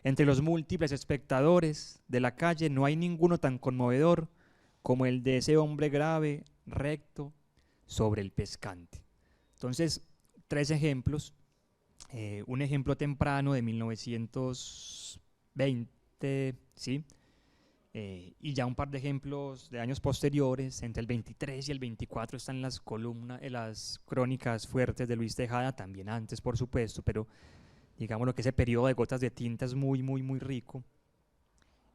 Entre los múltiples espectadores de la calle no hay ninguno tan conmovedor como el de ese hombre grave, recto, sobre el pescante. Entonces, 3 ejemplos. Un ejemplo temprano de 1920, ¿sí? Y ya un par de ejemplos de años posteriores, entre el 23 y el 24 están las columnas, las crónicas fuertes de Luis Tejada, también antes por supuesto, pero digamos lo que ese periodo de Gotas de Tinta es muy, muy, muy rico.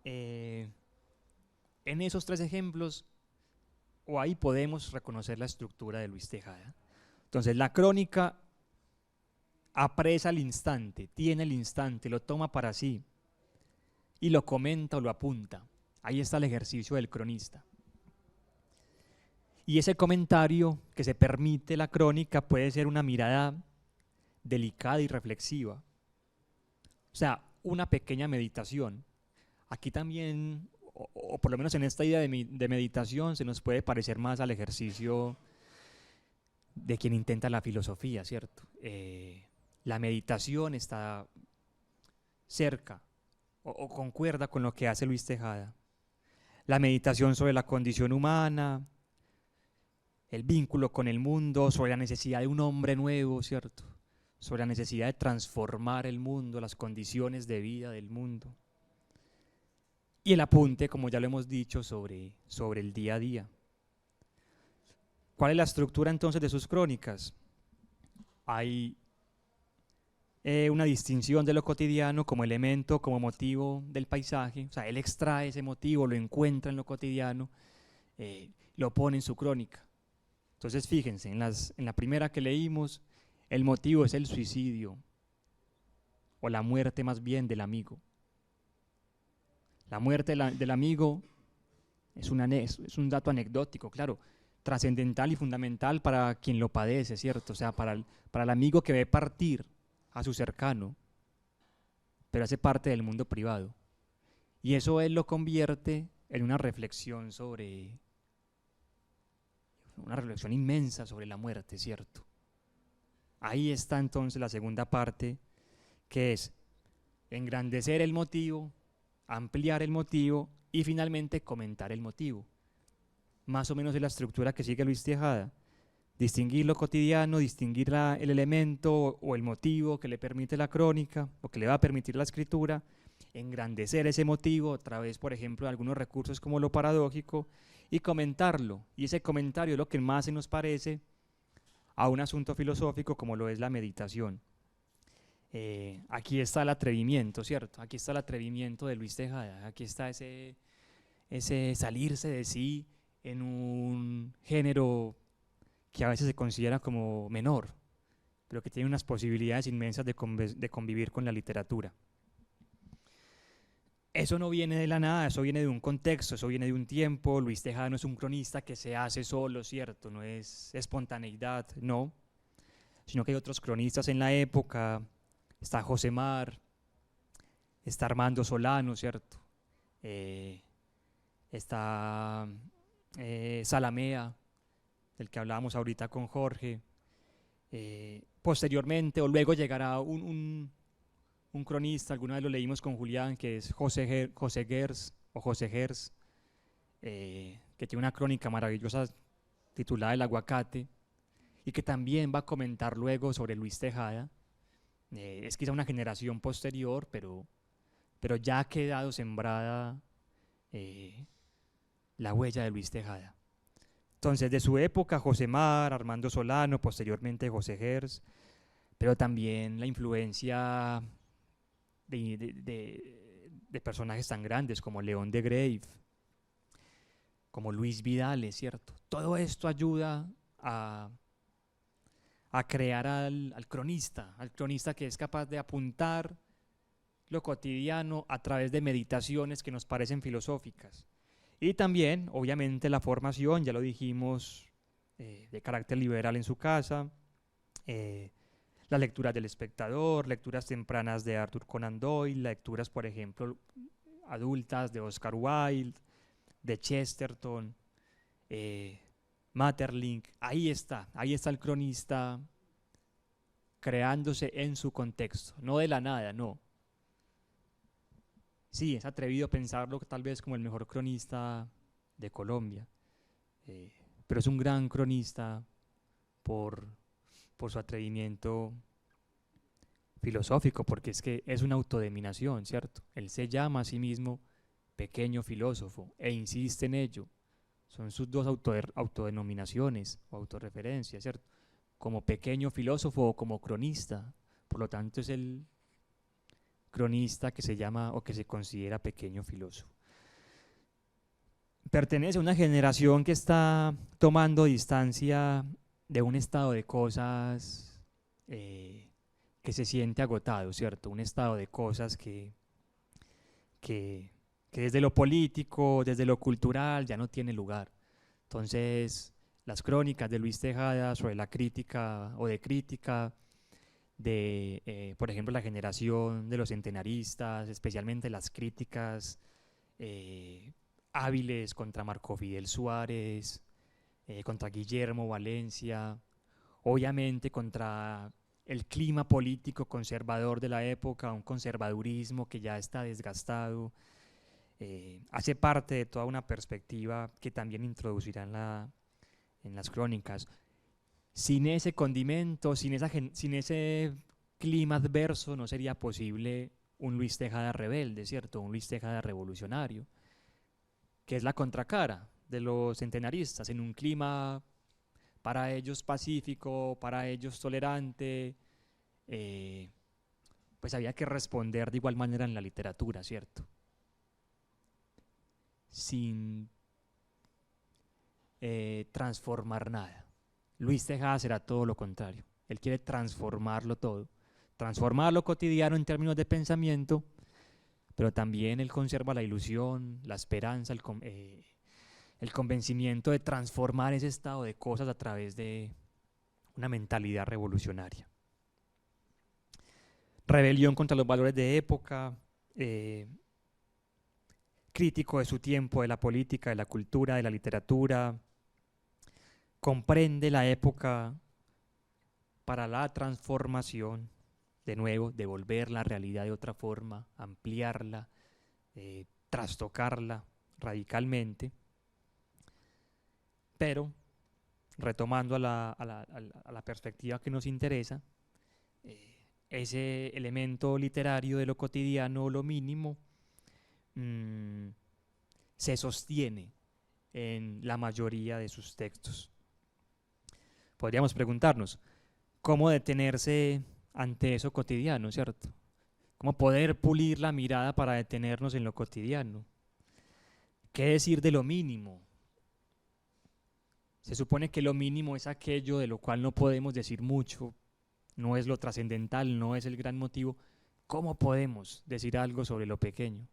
En esos 3 ejemplos, o ahí podemos reconocer la estructura de Luis Tejada. Entonces la crónica apresa el instante, tiene el instante, lo toma para sí y lo comenta o lo apunta. Ahí está el ejercicio del cronista. Y ese comentario que se permite la crónica puede ser una mirada delicada y reflexiva. O sea, una pequeña meditación. Aquí también, o por lo menos en esta idea de meditación, se nos puede parecer más al ejercicio de quien intenta la filosofía, ¿cierto? La meditación está cerca o concuerda con lo que hace Luis Tejada. La meditación sobre la condición humana, el vínculo con el mundo, sobre la necesidad de un hombre nuevo, ¿cierto? Sobre la necesidad de transformar el mundo, las condiciones de vida del mundo. Y el apunte, como ya lo hemos dicho, sobre el día a día. ¿Cuál es la estructura entonces de sus crónicas? Hay una distinción de lo cotidiano como elemento, como motivo del paisaje. O sea, él extrae ese motivo, lo encuentra en lo cotidiano, lo pone en su crónica. Entonces fíjense, en la primera que leímos, el motivo es el suicidio, o la muerte más bien del amigo. La muerte del amigo es un dato anecdótico, claro, trascendental y fundamental para quien lo padece, ¿cierto? O sea, para el amigo que ve partir a su cercano, pero hace parte del mundo privado. Y eso él lo convierte en una reflexión inmensa sobre la muerte, ¿cierto? Ahí está entonces la segunda parte, que es engrandecer el motivo, ampliar el motivo y finalmente comentar el motivo. Más o menos es la estructura que sigue Luis Tejada. distinguir lo cotidiano, distinguir el elemento o el motivo que le permite la crónica o que le va a permitir la escritura, engrandecer ese motivo a través, por ejemplo, de algunos recursos como lo paradójico y comentarlo. Y ese comentario es lo que más se nos parece a un asunto filosófico como lo es la meditación. Aquí está el atrevimiento, ¿cierto? Aquí está el atrevimiento de Luis Tejada, aquí está ese salirse de sí en un género que a veces se considera como menor, pero que tiene unas posibilidades inmensas de convivir con la literatura. Eso no viene de la nada, eso viene de un contexto, eso viene de un tiempo. Luis Tejada no es un cronista que se hace solo, ¿cierto? No es espontaneidad, no, sino que hay otros cronistas en la época. Está José Mar, está Armando Solano, ¿cierto? Está Zalamea, del que hablábamos ahorita con Jorge. Posteriormente o luego llegará un cronista, alguna vez lo leímos con Julián, que es José Gers, que tiene una crónica maravillosa titulada El aguacate, y que también va a comentar luego sobre Luis Tejada. Es quizá una generación posterior, pero ya ha quedado sembrada la huella de Luis Tejada. Entonces, de su época, José Mar, Armando Solano, posteriormente José Gers, pero también la influencia de personajes tan grandes como León de Grave, como Luis Vidal, ¿cierto? Todo esto ayuda a crear al cronista que es capaz de apuntar lo cotidiano a través de meditaciones que nos parecen filosóficas. Y también, obviamente, la formación, ya lo dijimos, de carácter liberal en su casa, las lecturas del Espectador, lecturas tempranas de Arthur Conan Doyle, lecturas, por ejemplo, adultas de Oscar Wilde, de Chesterton, Maeterlinck. Ahí está el cronista creándose en su contexto, no de la nada, no. Sí, es atrevido pensarlo tal vez como el mejor cronista de Colombia, pero es un gran cronista por su atrevimiento filosófico, porque es que es una autodenominación, ¿cierto? Él se llama a sí mismo pequeño filósofo e insiste en ello. Son sus dos autodenominaciones o autorreferencias, ¿cierto? Como pequeño filósofo o como cronista. Por lo tanto, es el cronista que se llama o que se considera pequeño filósofo. Pertenece a una generación que está tomando distancia de un estado de cosas que se siente agotado, ¿cierto? Un estado de cosas que desde lo político, desde lo cultural, ya no tiene lugar. Entonces, las crónicas de Luis Tejada sobre la crítica o de crítica de, por ejemplo, la generación de los centenaristas, especialmente las críticas hábiles contra Marco Fidel Suárez, contra Guillermo Valencia, obviamente contra el clima político conservador de la época, un conservadurismo que ya está desgastado, hace parte de toda una perspectiva que también introducirá en las crónicas. Sin ese condimento, sin ese clima adverso, no sería posible un Luis Tejada rebelde, ¿cierto? Un Luis Tejada revolucionario, que es la contracara de los centenaristas, en un clima para ellos pacífico, para ellos tolerante, pues había que responder de igual manera en la literatura, ¿cierto? Sin transformar nada. Luis Tejada será todo lo contrario. Él quiere transformarlo todo, transformar lo cotidiano en términos de pensamiento, pero también él conserva la ilusión, la esperanza, el convencimiento de transformar ese estado de cosas a través de una mentalidad revolucionaria. Rebelión contra los valores de época, crítico de su tiempo, de la política, de la cultura, de la literatura, comprende la época para la transformación, de nuevo, devolver la realidad de otra forma, ampliarla, trastocarla radicalmente, pero retomando a la perspectiva que nos interesa, ese elemento literario de lo cotidiano o lo mínimo se sostiene en la mayoría de sus textos. Podríamos preguntarnos, ¿cómo detenerse ante eso cotidiano, cierto? ¿Cómo poder pulir la mirada para detenernos en lo cotidiano? ¿Qué decir de lo mínimo? Se supone que lo mínimo es aquello de lo cual no podemos decir mucho, no es lo trascendental, no es el gran motivo. ¿Cómo podemos decir algo sobre lo pequeño?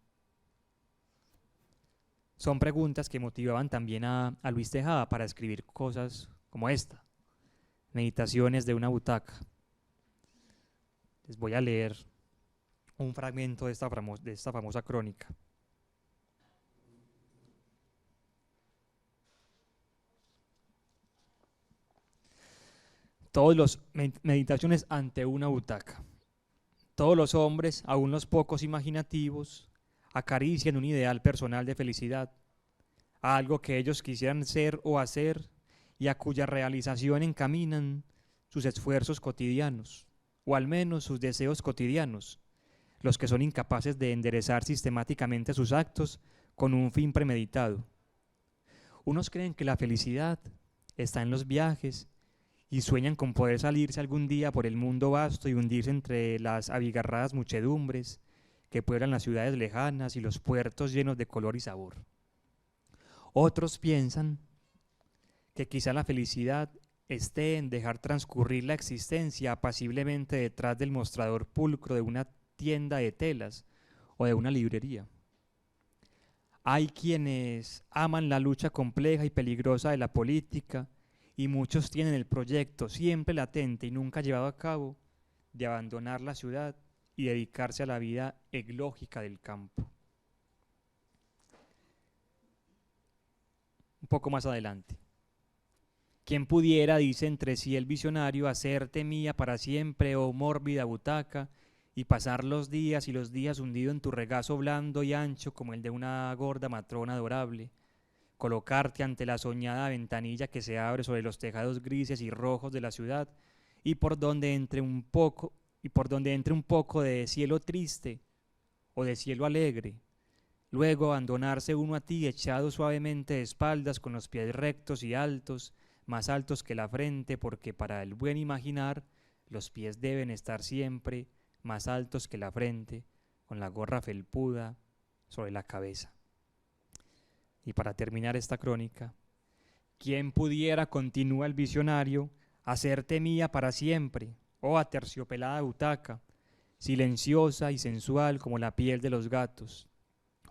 Son preguntas que motivaban también a Luis Tejada para escribir cosas como esta, Meditaciones de una butaca. Les voy a leer un fragmento de esta famosa crónica. Meditaciones ante una butaca. Todos los hombres, aun los pocos imaginativos, acarician un ideal personal de felicidad, algo que ellos quisieran ser o hacer y a cuya realización encaminan sus esfuerzos cotidianos, o al menos sus deseos cotidianos, los que son incapaces de enderezar sistemáticamente sus actos con un fin premeditado. Unos creen que la felicidad está en los viajes y sueñan con poder salirse algún día por el mundo vasto y hundirse entre las abigarradas muchedumbres que pueblan las ciudades lejanas y los puertos llenos de color y sabor. Otros piensan que quizá la felicidad esté en dejar transcurrir la existencia apaciblemente detrás del mostrador pulcro de una tienda de telas o de una librería. Hay quienes aman la lucha compleja y peligrosa de la política y muchos tienen el proyecto siempre latente y nunca llevado a cabo de abandonar la ciudad y dedicarse a la vida eglógica del campo. Un poco más adelante. ¿Quién pudiera, dice entre sí el visionario, hacerte mía para siempre, oh mórbida butaca, y pasar los días y los días hundido en tu regazo blando y ancho como el de una gorda matrona adorable, colocarte ante la soñada ventanilla que se abre sobre los tejados grises y rojos de la ciudad, y por donde entre un poco de cielo triste o de cielo alegre, luego abandonarse uno a ti echado suavemente de espaldas con los pies rectos y altos, más altos que la frente, porque para el buen imaginar los pies deben estar siempre más altos que la frente, con la gorra felpuda sobre la cabeza. Y para terminar esta crónica, ¿quién pudiera, continúa el visionario, hacerte mía para siempre, oh aterciopelada butaca, silenciosa y sensual como la piel de los gatos?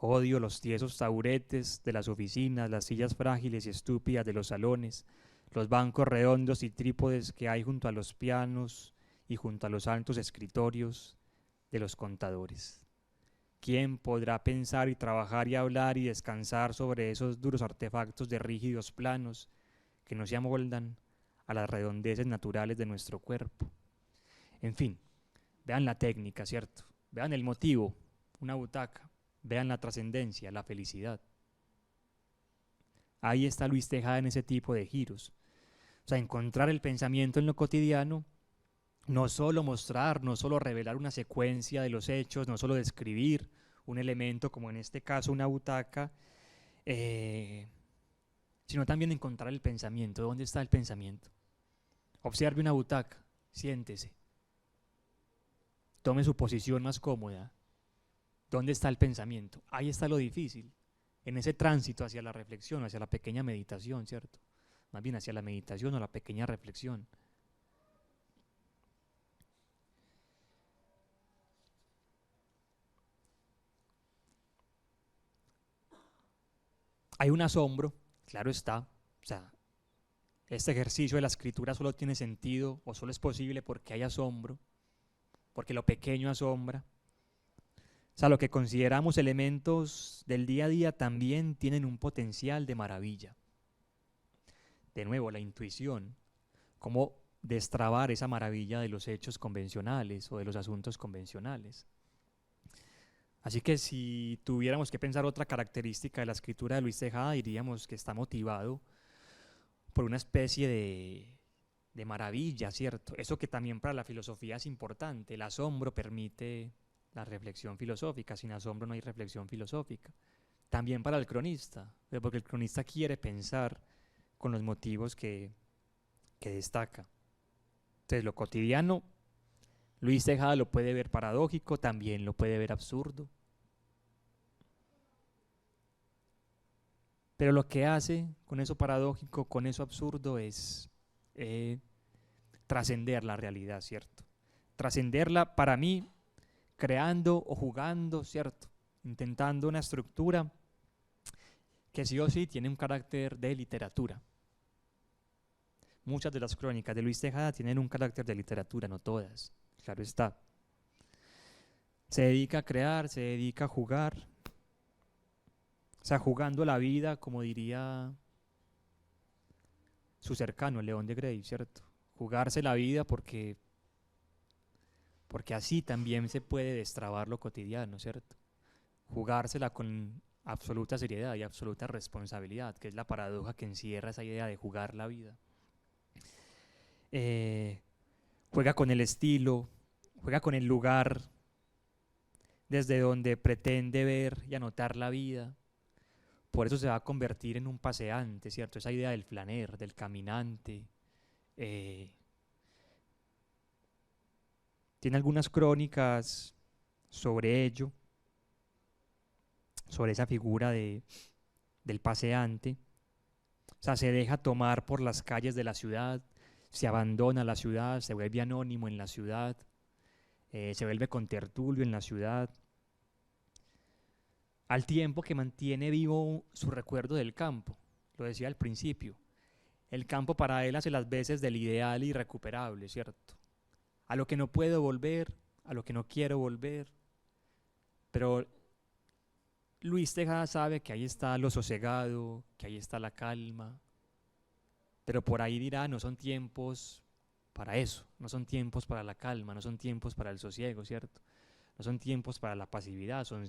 Odio los tiesos taburetes de las oficinas, las sillas frágiles y estúpidas de los salones, los bancos redondos y trípodes que hay junto a los pianos y junto a los altos escritorios de los contadores. ¿Quién podrá pensar y trabajar y hablar y descansar sobre esos duros artefactos de rígidos planos que no se amoldan a las redondeces naturales de nuestro cuerpo? En fin, vean la técnica, ¿cierto? Vean el motivo, una butaca. Vean la trascendencia, la felicidad. Ahí está Luis Tejada en ese tipo de giros. O sea, encontrar el pensamiento en lo cotidiano, no solo mostrar, no solo revelar una secuencia de los hechos, no solo describir un elemento, como en este caso una butaca, sino también encontrar el pensamiento. ¿Dónde está el pensamiento? Observe una butaca, siéntese. Tome su posición más cómoda. ¿Dónde está el pensamiento? Ahí está lo difícil, en ese tránsito hacia la reflexión, hacia la pequeña meditación, ¿cierto? Más bien hacia la meditación o la pequeña reflexión. Hay un asombro, claro está, o sea, este ejercicio de la escritura solo tiene sentido o solo es posible porque hay asombro, porque lo pequeño asombra. O sea, lo que consideramos elementos del día a día también tienen un potencial de maravilla. De nuevo, la intuición, cómo destrabar esa maravilla de los hechos convencionales o de los asuntos convencionales. Así que si tuviéramos que pensar otra característica de la escritura de Luis Tejada, diríamos que está motivado por una especie de maravilla, ¿cierto? Eso que también para la filosofía es importante. El asombro permite la reflexión filosófica. Sin asombro no hay reflexión filosófica. También para el cronista, porque el cronista quiere pensar con los motivos que destaca. Entonces, lo cotidiano, Luis Tejada lo puede ver paradójico, también lo puede ver absurdo. Pero lo que hace con eso paradójico, con eso absurdo, es trascender la realidad, ¿cierto? Trascenderla para mí, creando o jugando, ¿cierto? Intentando una estructura que sí o sí tiene un carácter de literatura. Muchas de las crónicas de Luis Tejada tienen un carácter de literatura, no todas, claro está. Se dedica a crear, se dedica a jugar, o sea, jugando la vida, como diría su cercano, León de Grey, ¿cierto? Jugarse la vida porque así también se puede destrabar lo cotidiano, ¿cierto? Jugársela con absoluta seriedad y absoluta responsabilidad, que es la paradoja que encierra esa idea de jugar la vida. Juega con el estilo, juega con el lugar desde donde pretende ver y anotar la vida. Por eso se va a convertir en un paseante, ¿cierto? Esa idea del flaner, del caminante. Tiene algunas crónicas sobre ello, sobre esa figura del paseante. O sea, se deja tomar por las calles de la ciudad, se abandona la ciudad, se vuelve anónimo en la ciudad, se vuelve contertulio en la ciudad, al tiempo que mantiene vivo su recuerdo del campo. Lo decía al principio, el campo para él hace las veces del ideal irrecuperable, ¿cierto? A lo que no puedo volver, a lo que no quiero volver, pero Luis Tejada sabe que ahí está lo sosegado, que ahí está la calma, pero por ahí dirá, no son tiempos para eso, no son tiempos para la calma, no son tiempos para el sosiego, ¿cierto? No son tiempos para la pasividad, son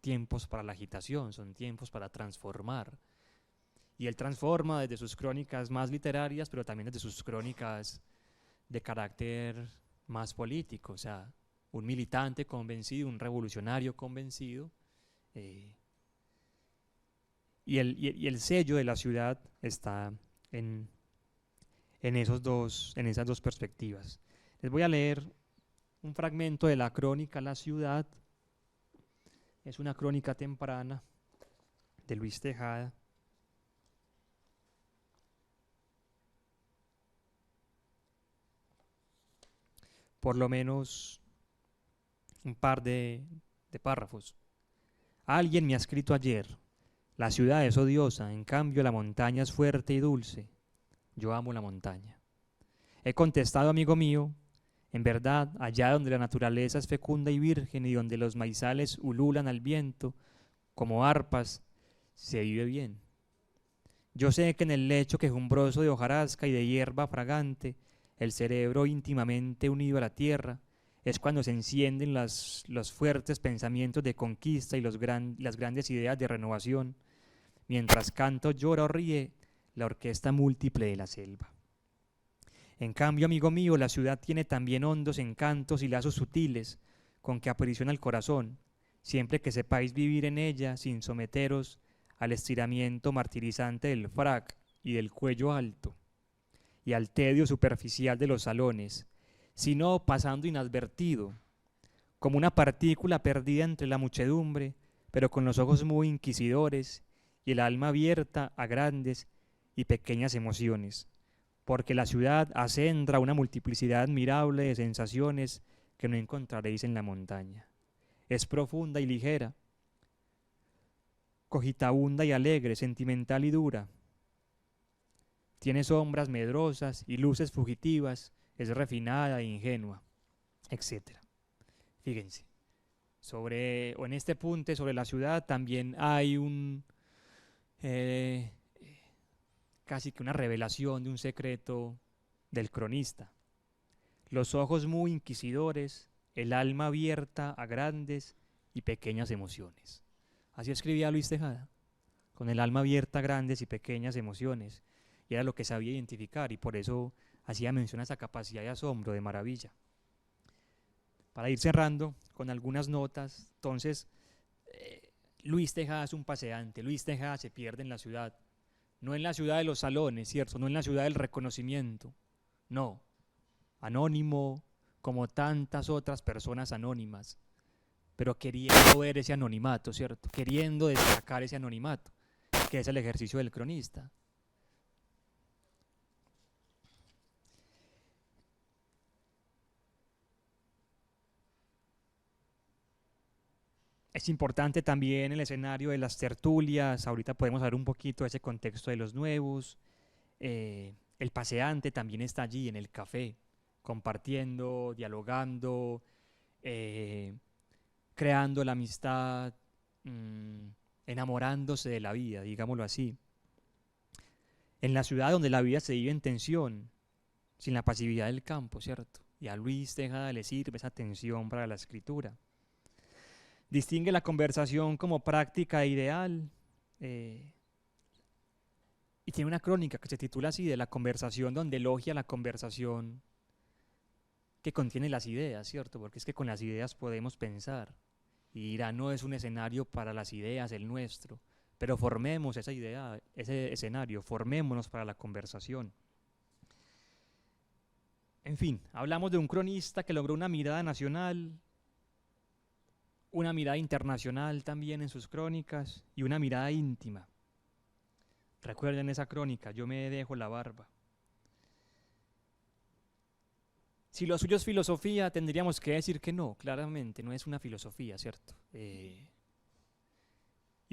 tiempos para la agitación, son tiempos para transformar. Y él transforma desde sus crónicas más literarias, pero también desde sus crónicas de carácter más político, o sea, un militante convencido, un revolucionario convencido. Y el sello de la ciudad está en esas dos perspectivas. Les voy a leer un fragmento de la crónica La Ciudad. Es una crónica temprana de Luis Tejada. Por lo menos un par de párrafos. Alguien me ha escrito ayer: la ciudad es odiosa, en cambio la montaña es fuerte y dulce. Yo amo la montaña. He contestado, amigo mío, en verdad, allá donde la naturaleza es fecunda y virgen y donde los maizales ululan al viento como arpas, se vive bien. Yo sé que en el lecho quejumbroso de hojarasca y de hierba fragante, el cerebro íntimamente unido a la tierra, es cuando se encienden los fuertes pensamientos de conquista y las grandes ideas de renovación, mientras canto, llora o ríe la orquesta múltiple de la selva. En cambio, amigo mío, la ciudad tiene también hondos encantos y lazos sutiles con que aprisiona el corazón, siempre que sepáis vivir en ella sin someteros al estiramiento martirizante del frac y del cuello alto, y al tedio superficial de los salones, sino pasando inadvertido, como una partícula perdida entre la muchedumbre, pero con los ojos muy inquisidores y el alma abierta a grandes y pequeñas emociones, porque la ciudad acendra una multiplicidad admirable de sensaciones que no encontraréis en la montaña. Es profunda y ligera, cogitabunda y alegre, sentimental y dura. Tiene sombras medrosas y luces fugitivas, es refinada e ingenua, etc. Fíjense, en este punto sobre la ciudad también hay casi que una revelación de un secreto del cronista. Los ojos muy inquisidores, el alma abierta a grandes y pequeñas emociones. Así escribía Luis Tejada, con el alma abierta a grandes y pequeñas emociones. y era lo que sabía identificar, y por eso hacía mención a esa capacidad de asombro, de maravilla. Para ir cerrando con algunas notas, entonces, Luis Tejada es un paseante, Luis Tejada se pierde en la ciudad, no en la ciudad de los salones, ¿cierto? No en la ciudad del reconocimiento, no, anónimo como tantas otras personas anónimas, pero queriendo ver ese anonimato, ¿cierto? Queriendo destacar ese anonimato, que es el ejercicio del cronista. Es importante también el escenario de las tertulias, ahorita podemos ver un poquito ese contexto de los nuevos. El paseante también está allí en el café, compartiendo, dialogando, creando la amistad, enamorándose de la vida, digámoslo así. En la ciudad donde la vida se vive en tensión, sin la pasividad del campo, ¿cierto? Y a Luis Tejada le sirve esa tensión para la escritura. Distingue la conversación como práctica ideal, y tiene una crónica que se titula así, de la conversación, donde elogia la conversación que contiene las ideas, ¿cierto? Porque es que con las ideas podemos pensar. Y dirá, no es un escenario para las ideas, el nuestro, pero formemos esa idea, ese escenario, formémonos para la conversación. En fin, hablamos de un cronista que logró una mirada nacional, una mirada internacional también en sus crónicas y una mirada íntima. Recuerden esa crónica, yo me dejo la barba. Si lo suyo es filosofía, tendríamos que decir que no, claramente, no es una filosofía, ¿cierto? Y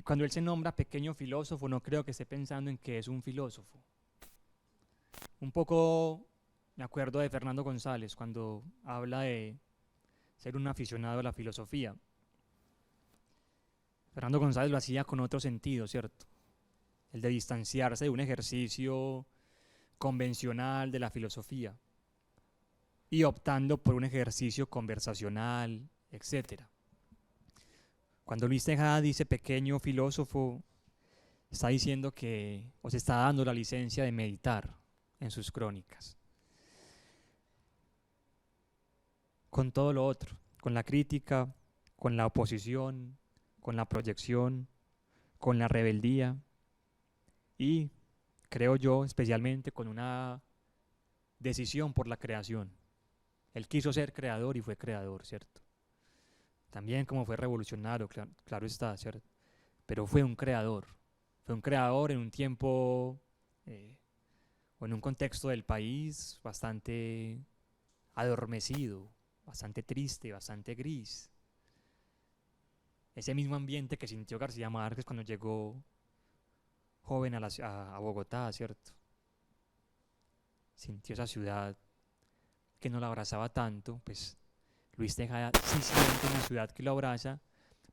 cuando él se nombra pequeño filósofo, no creo que esté pensando en que es un filósofo. Un poco me acuerdo de Fernando González cuando habla de ser un aficionado a la filosofía. Fernando González lo hacía con otro sentido, ¿cierto? El de distanciarse de un ejercicio convencional de la filosofía y optando por un ejercicio conversacional, etc. Cuando Luis Tejada dice pequeño filósofo, está diciendo que os está dando la licencia de meditar en sus crónicas. Con todo lo otro, con la crítica, con la oposición, con la proyección, con la rebeldía y, creo yo, especialmente con una decisión por la creación. Él quiso ser creador y fue creador, ¿cierto? También como fue revolucionario, claro está, ¿cierto? Pero fue un creador en un tiempo o en un contexto del país bastante adormecido, bastante triste, bastante gris. Ese mismo ambiente que sintió García Márquez cuando llegó joven a Bogotá, ¿cierto? Sintió esa ciudad que no la abrazaba tanto, pues Luis Tejada sí siente una ciudad que lo abraza,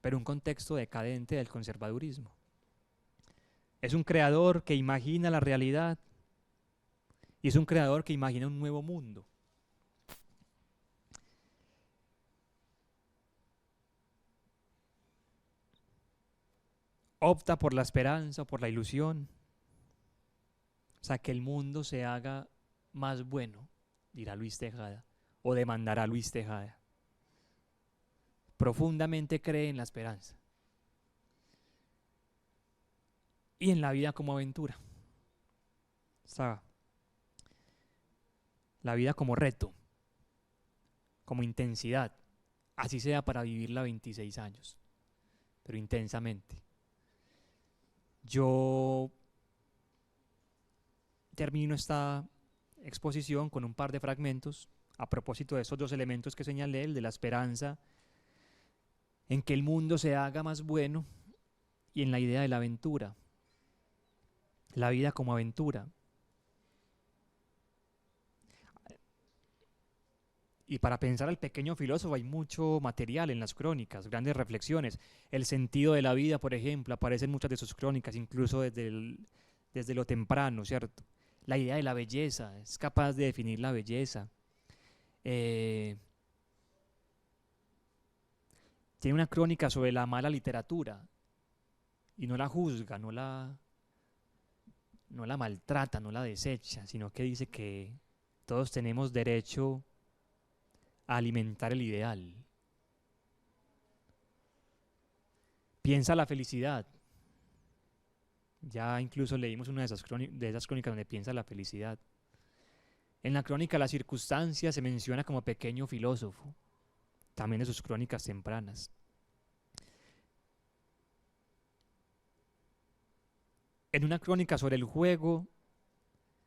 pero un contexto decadente del conservadurismo. Es un creador que imagina la realidad y es un creador que imagina un nuevo mundo. Opta por la esperanza, por la ilusión, o sea, que el mundo se haga más bueno, dirá Luis Tejada, o demandará Luis Tejada. Profundamente cree en la esperanza y en la vida como aventura. O sea, la vida como reto, como intensidad, así sea para vivirla 26 años, pero intensamente. Yo termino esta exposición con un par de fragmentos a propósito de esos dos elementos que señalé, el de la esperanza en que el mundo se haga más bueno y en la idea de la aventura, la vida como aventura. Y para pensar al pequeño filósofo hay mucho material en las crónicas, grandes reflexiones. El sentido de la vida, por ejemplo, aparece en muchas de sus crónicas, incluso desde lo temprano, ¿cierto? La idea de la belleza, es capaz de definir la belleza. Tiene una crónica sobre la mala literatura y no la juzga, no la no la maltrata, no la desecha, sino que dice que todos tenemos derecho a alimentar el ideal. Piensa la felicidad. Ya incluso leímos una de esas crónicas donde piensa la felicidad. En la crónica La Circunstancia se menciona como pequeño filósofo, también de sus crónicas tempranas. En una crónica sobre el juego,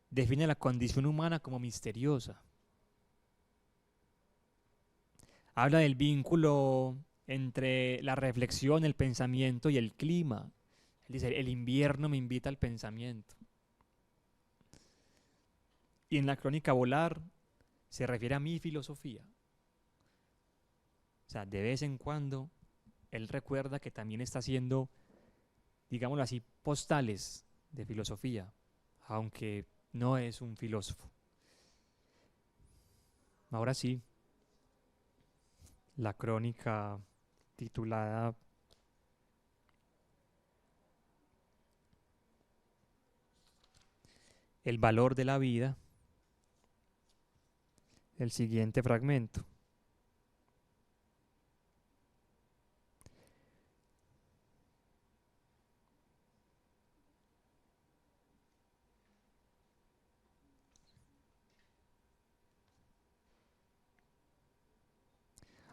define la condición humana como misteriosa. Habla del vínculo entre la reflexión, el pensamiento y el clima. Él dice, el invierno me invita al pensamiento. Y en la crónica Volar se refiere a mi filosofía. O sea, de vez en cuando él recuerda que también está haciendo, digámoslo así, postales de filosofía, aunque no es un filósofo. Ahora sí, la crónica titulada El valor de la vida, el siguiente fragmento.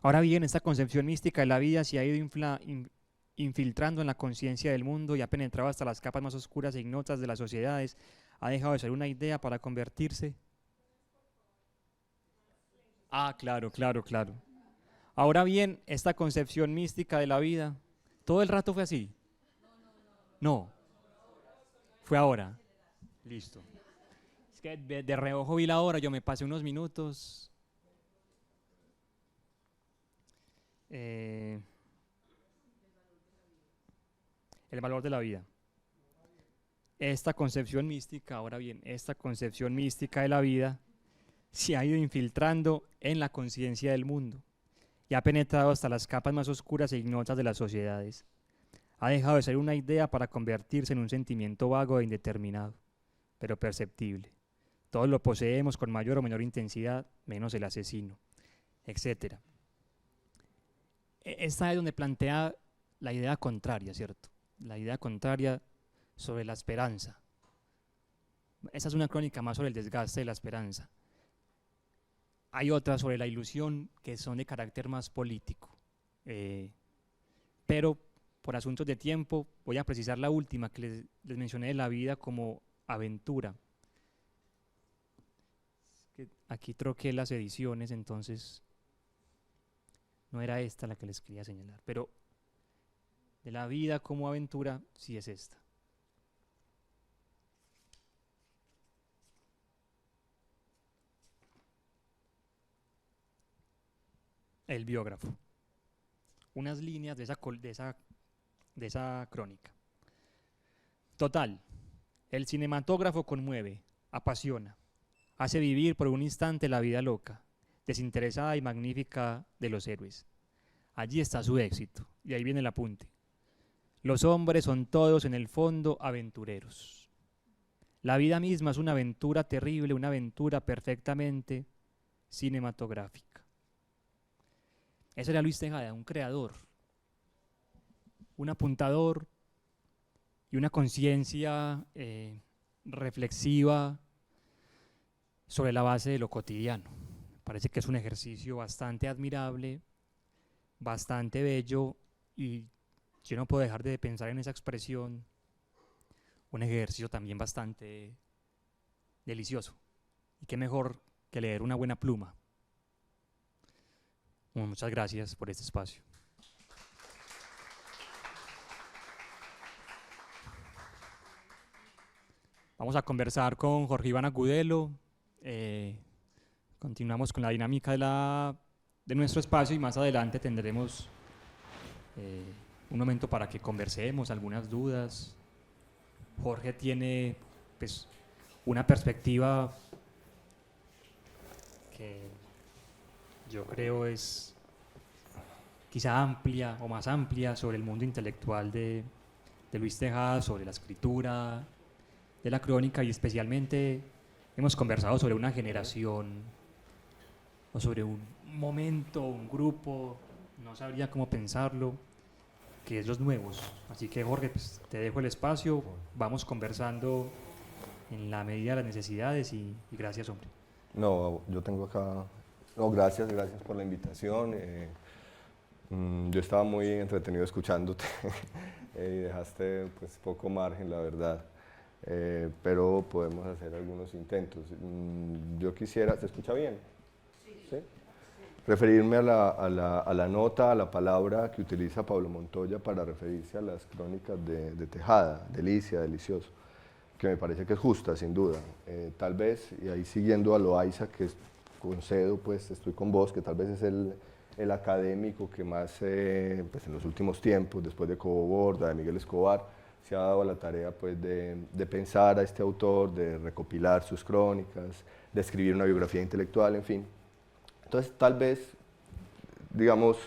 Ahora bien, esta concepción mística de la vida se ha ido infiltrando en la conciencia del mundo y ha penetrado hasta las capas más oscuras e ignotas de las sociedades. Ha dejado de ser una idea para convertirse. Ah, claro, claro, claro. Ahora bien, esta concepción mística de la vida, ¿todo el rato fue así? No, fue ahora. Listo. Es que de reojo vi la hora, yo me pasé unos minutos. El valor de la vida. Esta concepción mística, ahora bien, esta concepción mística de la vida se ha ido infiltrando en la conciencia del mundo y ha penetrado hasta las capas más oscuras e ignotas de las sociedades. Ha dejado de ser una idea para convertirse en un sentimiento vago e indeterminado, pero perceptible. Todos lo poseemos con mayor o menor intensidad, menos el asesino, etc. Esta es donde plantea la idea contraria, ¿cierto? La idea contraria sobre la esperanza. Esa es una crónica más sobre el desgaste de la esperanza. Hay otras sobre la ilusión que son de carácter más político. Pero por asuntos de tiempo voy a precisar la última que les mencioné de la vida como aventura. Aquí troqué las ediciones, entonces no era esta la que les quería señalar, pero de la vida como aventura sí es esta. El biógrafo. Unas líneas de esa crónica. Total, el cinematógrafo conmueve, apasiona, hace vivir por un instante la vida loca, desinteresada y magnífica de los héroes. Allí está su éxito, y ahí viene el apunte. Los hombres son todos en el fondo aventureros. La vida misma es una aventura terrible, una aventura perfectamente cinematográfica. Ese era Luis Tejada, un creador, un apuntador y una conciencia reflexiva sobre la base de lo cotidiano. Parece que es un ejercicio bastante admirable, bastante bello, y yo no puedo dejar de pensar en esa expresión, un ejercicio también bastante delicioso. Y qué mejor que leer una buena pluma. Muchas gracias por este espacio. Vamos a conversar con Jorge Iván Agudelo. Continuamos con la dinámica de nuestro espacio y más adelante tendremos un momento para que conversemos, algunas dudas. Jorge tiene pues, una perspectiva que yo creo es quizá amplia o más amplia sobre el mundo intelectual de Luis Tejada, sobre la escritura, de la crónica, y especialmente hemos conversado sobre una generación o sobre un momento, un grupo, no sabría cómo pensarlo, que es los nuevos. Así que Jorge, pues, te dejo el espacio, vamos conversando en la medida de las necesidades y gracias, hombre. No, yo tengo acá, no, gracias por la invitación. Yo estaba muy entretenido escuchándote y dejaste pues poco margen, la verdad. Pero podemos hacer algunos intentos. Yo quisiera, ¿se escucha bien? ¿Sí? Referirme a la nota, a la palabra que utiliza Pablo Montoya para referirse a las crónicas de Tejada, delicia, delicioso, que me parece que es justa, sin duda. Tal vez, y ahí siguiendo a Loaiza, que concedo, pues estoy con vos, que tal vez es el académico que más, pues en los últimos tiempos, después de Cobo Borda, de Miguel Escobar, se ha dado a la tarea pues, de pensar a este autor, de recopilar sus crónicas, de escribir una biografía intelectual, en fin. Entonces, tal vez, digamos,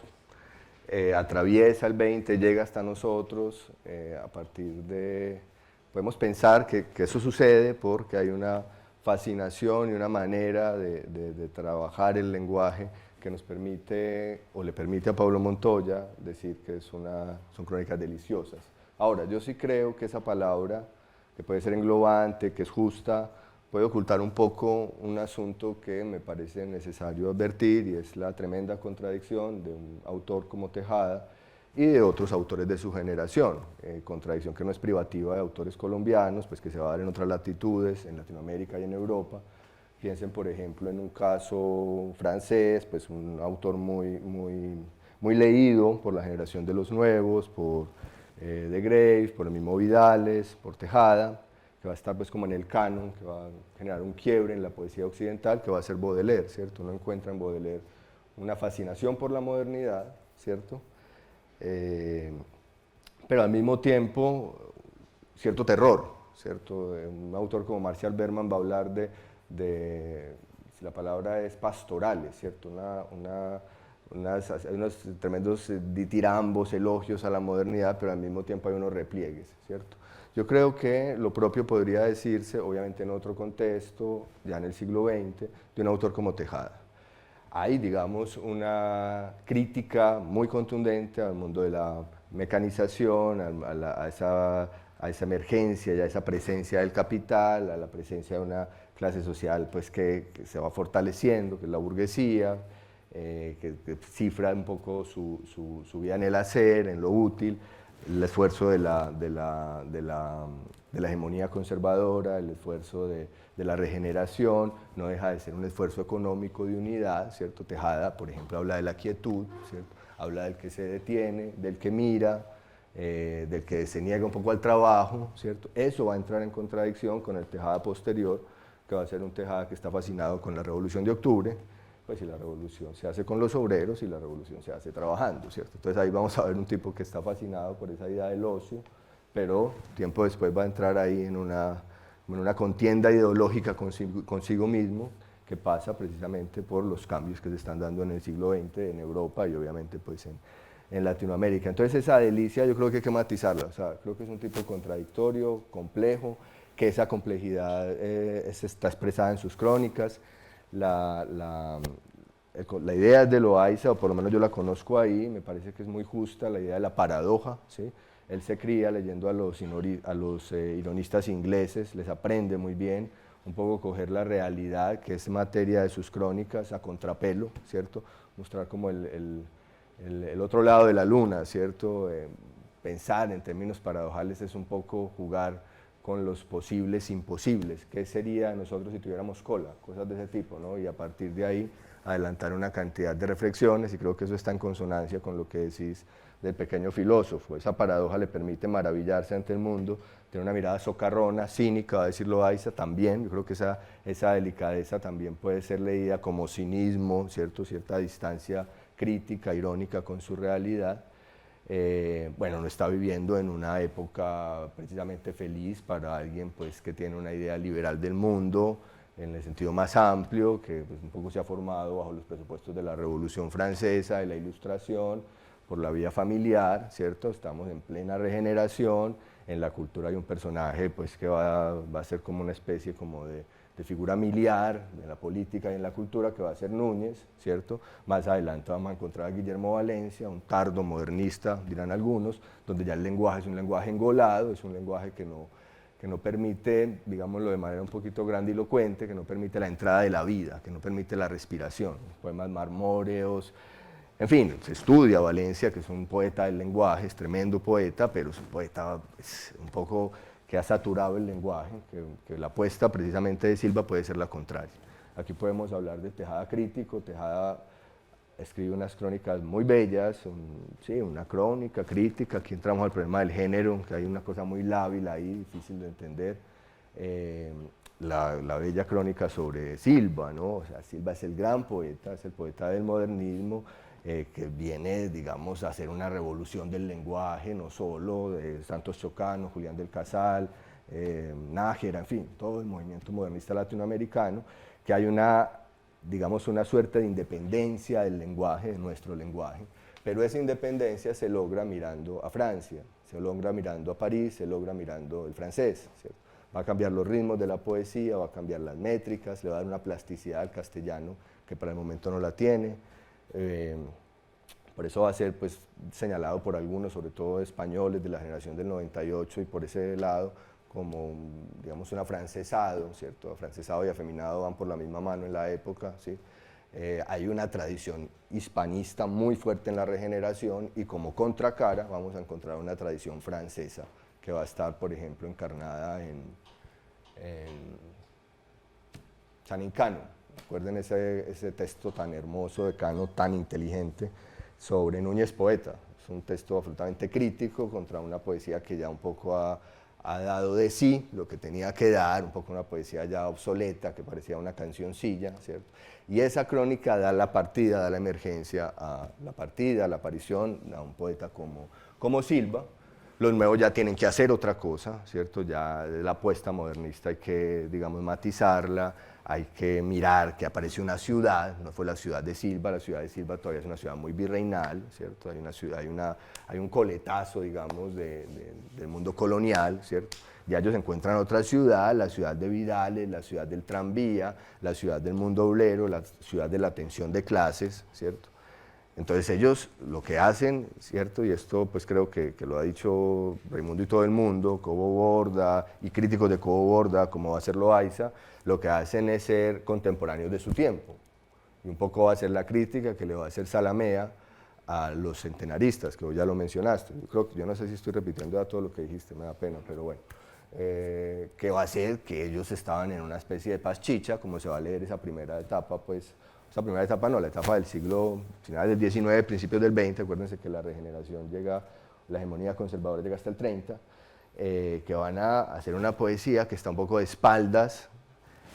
atraviesa el 20, llega hasta nosotros, a partir de... Podemos pensar que eso sucede porque hay una fascinación y una manera de trabajar el lenguaje que nos permite, o le permite a Pablo Montoya decir que son crónicas deliciosas. Ahora, yo sí creo que esa palabra, que puede ser englobante, que es justa, puede ocultar un poco un asunto que me parece necesario advertir, y es la tremenda contradicción de un autor como Tejada y de otros autores de su generación, contradicción que no es privativa de autores colombianos, pues que se va a dar en otras latitudes, en Latinoamérica y en Europa. Piensen, por ejemplo, en un caso francés, pues un autor muy leído por la generación de los nuevos, por de Graves, por el mismo Vidales, por Tejada, que va a estar pues como en el canon, que va a generar un quiebre en la poesía occidental, que va a ser Baudelaire, ¿cierto? Uno encuentra en Baudelaire una fascinación por la modernidad, ¿cierto? Pero al mismo tiempo cierto terror, ¿cierto? Un autor como Marshall Berman va a hablar si la palabra es pastorales, ¿cierto? Hay unos tremendos ditirambos, elogios a la modernidad, pero al mismo tiempo hay unos repliegues, ¿cierto? Yo creo que lo propio podría decirse, obviamente en otro contexto, ya en el siglo XX, de un autor como Tejada. Hay, digamos, una crítica muy contundente al mundo de la mecanización, a esa emergencia y a esa presencia del capital, a la presencia de una clase social pues, que se va fortaleciendo, que es la burguesía, que cifra un poco su vida en el hacer, en lo útil, el esfuerzo de la hegemonía conservadora, el esfuerzo de la regeneración, no deja de ser un esfuerzo económico de unidad, ¿cierto? Tejada, por ejemplo, habla de la quietud, ¿cierto? Habla del que se detiene, del que mira, del que se niega un poco al trabajo, ¿cierto? Eso va a entrar en contradicción con el Tejada posterior, que va a ser un Tejada que está fascinado con la Revolución de Octubre, pues si la revolución se hace con los obreros y la revolución se hace trabajando, ¿cierto? Entonces ahí vamos a ver un tipo que está fascinado por esa idea del ocio, pero tiempo después va a entrar ahí en una contienda ideológica consigo mismo, que pasa precisamente por los cambios que se están dando en el siglo XX en Europa y obviamente pues en Latinoamérica. Entonces esa delicia yo creo que hay que matizarla, o sea, creo que es un tipo contradictorio, complejo, que esa complejidad está expresada en sus crónicas. La idea de Loaiza, o por lo menos yo la conozco ahí, me parece que es muy justa, la idea de la paradoja, ¿sí? Él se cría leyendo a los ironistas ingleses, les aprende muy bien, un poco coger la realidad, que es materia de sus crónicas, a contrapelo, ¿cierto? Mostrar como el otro lado de la luna, ¿cierto? Pensar en términos paradojales es un poco jugar con los posibles imposibles. ¿Qué sería nosotros si tuviéramos cola? Cosas de ese tipo, ¿no? Y a partir de ahí adelantar una cantidad de reflexiones, y creo que eso está en consonancia con lo que decís del pequeño filósofo. Esa paradoja le permite maravillarse ante el mundo, tener una mirada socarrona, cínica, va a decir Loaiza también. Yo creo que esa delicadeza también puede ser leída como cinismo, ¿cierto? Cierta distancia crítica, irónica con su realidad. Bueno, no está viviendo en una época precisamente feliz para alguien pues, que tiene una idea liberal del mundo, en el sentido más amplio, que pues, un poco se ha formado bajo los presupuestos de la Revolución Francesa, de la Ilustración, por la vía familiar, ¿cierto? Estamos en plena regeneración, en la cultura hay un personaje pues, que va a ser como una especie como de figura miliar en la política y en la cultura, que va a ser Núñez, ¿cierto? Más adelante vamos a encontrar a Guillermo Valencia, un tardo modernista, dirán algunos, donde ya el lenguaje es un lenguaje engolado, es un lenguaje que no permite, digámoslo de manera un poquito grandilocuente, que no permite la entrada de la vida, que no permite la respiración. Poemas marmóreos, en fin, se estudia Valencia, que es un poeta del lenguaje, es tremendo poeta, pero es un poeta un poco que ha saturado el lenguaje, que la apuesta precisamente de Silva puede ser la contraria. Aquí podemos hablar de Tejada crítico. Tejada escribe unas crónicas muy bellas, sí, una crónica crítica. Aquí entramos al problema del género, que hay una cosa muy lábil ahí, difícil de entender. La bella crónica sobre Silva, ¿no? O sea, Silva es el gran poeta, es el poeta del modernismo, que viene, digamos, a hacer una revolución del lenguaje, no solo de Santos Chocano, Julián del Casal, Nájera, en fin, todo el movimiento modernista latinoamericano, que hay una, digamos, una suerte de independencia del lenguaje, de nuestro lenguaje, pero esa independencia se logra mirando a Francia, se logra mirando a París, se logra mirando el francés, ¿cierto? Va a cambiar los ritmos de la poesía, va a cambiar las métricas, le va a dar una plasticidad al castellano que para el momento no la tiene. Por eso va a ser pues, señalado por algunos, sobre todo españoles de la generación del 98, y por ese lado como, digamos, un afrancesado, ¿cierto? Afrancesado y afeminado van por la misma mano en la época, ¿sí? Hay una tradición hispanista muy fuerte en la Regeneración, y como contracara vamos a encontrar una tradición francesa que va a estar, por ejemplo, encarnada en Sanin Cano. Recuerden ese texto tan hermoso de Cano, tan inteligente, sobre Núñez poeta. Es un texto absolutamente crítico contra una poesía que ya un poco ha dado de sí lo que tenía que dar, un poco una poesía ya obsoleta, que parecía una cancioncilla, ¿cierto? Y esa crónica da la partida, da la emergencia a la partida, a la aparición a un poeta como Silva. Los nuevos ya tienen que hacer otra cosa, ¿cierto? Ya la apuesta modernista hay que, digamos, matizarla, hay que mirar que aparece una ciudad, no fue la ciudad de Silva, la ciudad de Silva todavía es una ciudad muy virreinal, ¿cierto? Hay una ciudad, hay un coletazo, digamos, del mundo colonial, ¿cierto? Ya ellos encuentran otra ciudad, la ciudad de Vidales, la ciudad del tranvía, la ciudad del mundo obrero, la ciudad de la tensión de clases, ¿cierto? Entonces ellos lo que hacen, ¿cierto? Y esto pues creo que lo ha dicho Raimundo y todo el mundo, Cobo Borda y críticos de Cobo Borda, como va a ser Loaiza, lo que hacen es ser contemporáneos de su tiempo. Y un poco va a ser la crítica que le va a hacer Zalamea a los centenaristas, que vos ya lo mencionaste. Yo no sé si estoy repitiendo ya todo lo que dijiste, me da pena, pero bueno. Que va a ser que ellos estaban en una especie de paz chicha, como se va a leer esa primera etapa, pues. Esa primera etapa no, la etapa del siglo, finales del XIX, principios del XX, acuérdense que la regeneración llega, la hegemonía conservadora llega hasta el 30, que van a hacer una poesía que está un poco de espaldas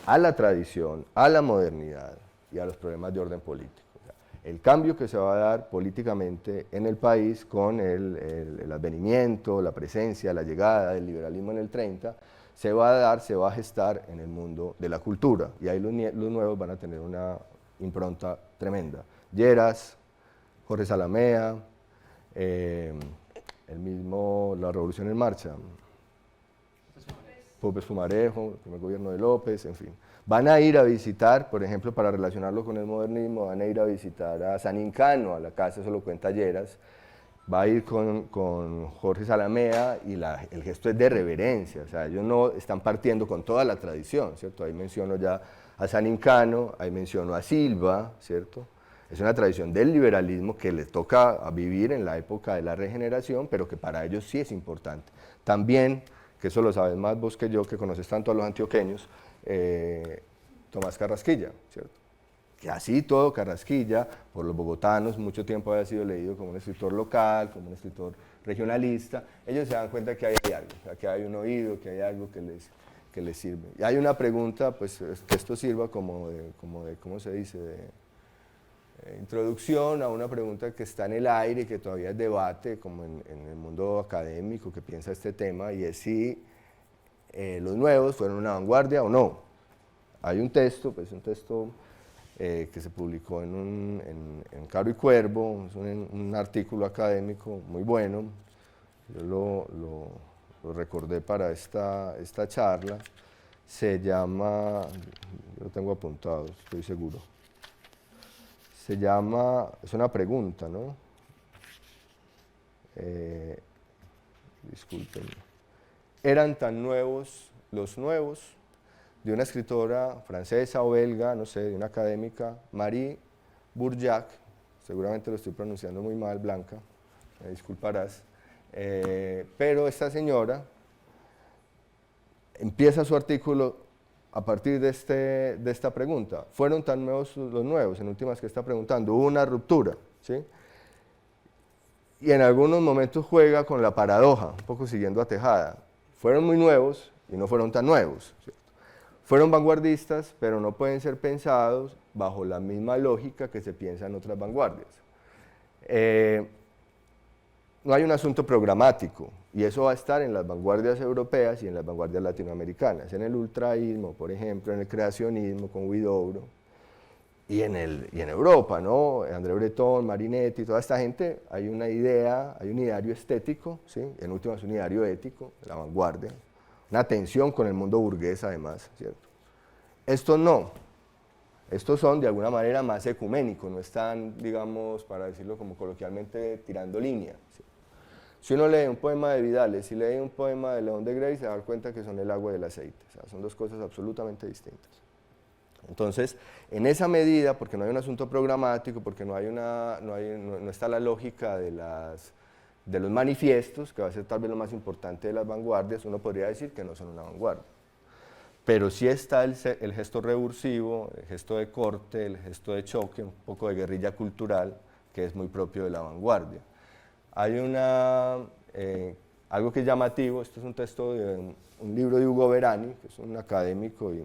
a la tradición, a la modernidad y a los problemas de orden político. O sea, el cambio que se va a dar políticamente en el país con el advenimiento, la presencia, la llegada del liberalismo en el 30, se va a dar, se va a gestar en el mundo de la cultura, y ahí los nuevos van a tener una impronta tremenda. Lleras, Jorge Zalamea, el mismo La Revolución en Marcha, López Fumarejo, el primer gobierno de López, en fin. Van a ir a visitar, por ejemplo, para relacionarlo con el modernismo, van a ir a visitar a Sanin Cano, a la casa, eso lo cuenta Lleras, va a ir con Jorge Zalamea, y el gesto es de reverencia, o sea, ellos no están partiendo con toda la tradición, ¿cierto? Ahí menciono ya a Sanin Cano, ahí menciono a Silva, ¿cierto? Es una tradición del liberalismo que les toca a vivir en la época de la regeneración, pero que para ellos sí es importante. También, que eso lo sabes más vos que yo, que conoces tanto a los antioqueños, Tomás Carrasquilla, ¿cierto? Que así todo Carrasquilla, por los bogotanos, mucho tiempo había sido leído como un escritor local, como un escritor regionalista. Ellos se dan cuenta que hay algo, o sea, que hay un oído, que hay algo que les sirve. Y hay una pregunta, pues que esto sirva como de ¿cómo se dice?, de introducción a una pregunta que está en el aire y que todavía es debate, como en el mundo académico que piensa este tema, y es si los nuevos fueron una vanguardia o no. Hay un texto, pues un texto que se publicó en Caro y Cuervo, es un artículo académico muy bueno, yo lo recordé para esta charla, se llama, lo tengo apuntado, estoy seguro, se llama, es una pregunta, ¿no? Disculpen. ¿Eran tan nuevos los nuevos? De una escritora francesa o belga, no sé, de una académica, Marie Bourjac, seguramente lo estoy pronunciando muy mal, Blanca, me disculparás, pero esta señora empieza su artículo a partir de esta pregunta. ¿Fueron tan nuevos los nuevos? En últimas, que está preguntando, hubo una ruptura, ¿sí? Y en algunos momentos juega con la paradoja, un poco siguiendo a Tejada. Fueron muy nuevos y no fueron tan nuevos, ¿cierto? Fueron vanguardistas, pero no pueden ser pensados bajo la misma lógica que se piensa en otras vanguardias. No hay un asunto programático, y eso va a estar en las vanguardias europeas y en las vanguardias latinoamericanas, en el ultraísmo, por ejemplo, en el creacionismo con Huidobro, y en Europa, ¿no? André Breton, Marinetti, toda esta gente, hay una idea, hay un ideario estético, ¿sí? En última es un ideario ético, la vanguardia, una tensión con el mundo burgués además, ¿cierto? Estos no, estos son de alguna manera más ecuménicos, no están, digamos, para decirlo como coloquialmente, tirando línea, ¿sí? Si uno lee un poema de Vidales y lee un poema de León de Grey, se da cuenta que son el agua y el aceite, o sea, son dos cosas absolutamente distintas. Entonces, en esa medida, porque no hay un asunto programático, porque no está la lógica de los manifiestos, que va a ser tal vez lo más importante de las vanguardias, uno podría decir que no son una vanguardia. Pero sí está el gesto revulsivo, el gesto de corte, el gesto de choque, un poco de guerrilla cultural, que es muy propio de la vanguardia. Hay algo que es llamativo, esto es un texto de un libro de Hugo Verani, que es un académico y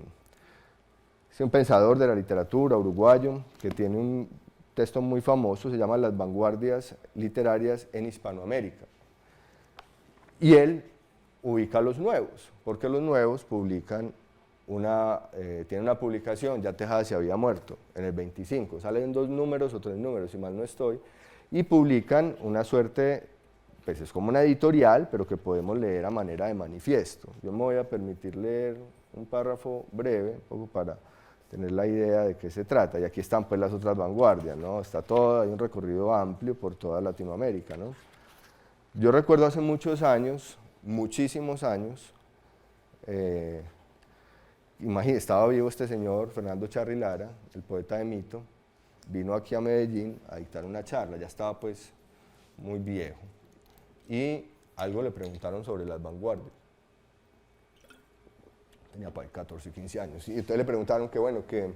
es un pensador de la literatura uruguayo, que tiene un texto muy famoso, se llama Las vanguardias literarias en Hispanoamérica. Y él ubica a los nuevos, porque los nuevos publican tienen una publicación, ya Tejada se había muerto, en el 25, salen 2 números o 3 números, si mal no estoy, y publican una suerte, pues es como una editorial, pero que podemos leer a manera de manifiesto. Yo me voy a permitir leer un párrafo breve, un poco para tener la idea de qué se trata, y aquí están pues las otras vanguardias, ¿no? Está todo, hay un recorrido amplio por toda Latinoamérica, ¿no? Yo recuerdo hace muchos años, muchísimos años, estaba vivo este señor, Fernando Charri Lara, el poeta de mito, vino aquí a Medellín a dictar una charla, ya estaba pues muy viejo, y algo le preguntaron sobre las vanguardias. Tenía pues 14, 15 años, y entonces le preguntaron que bueno, qué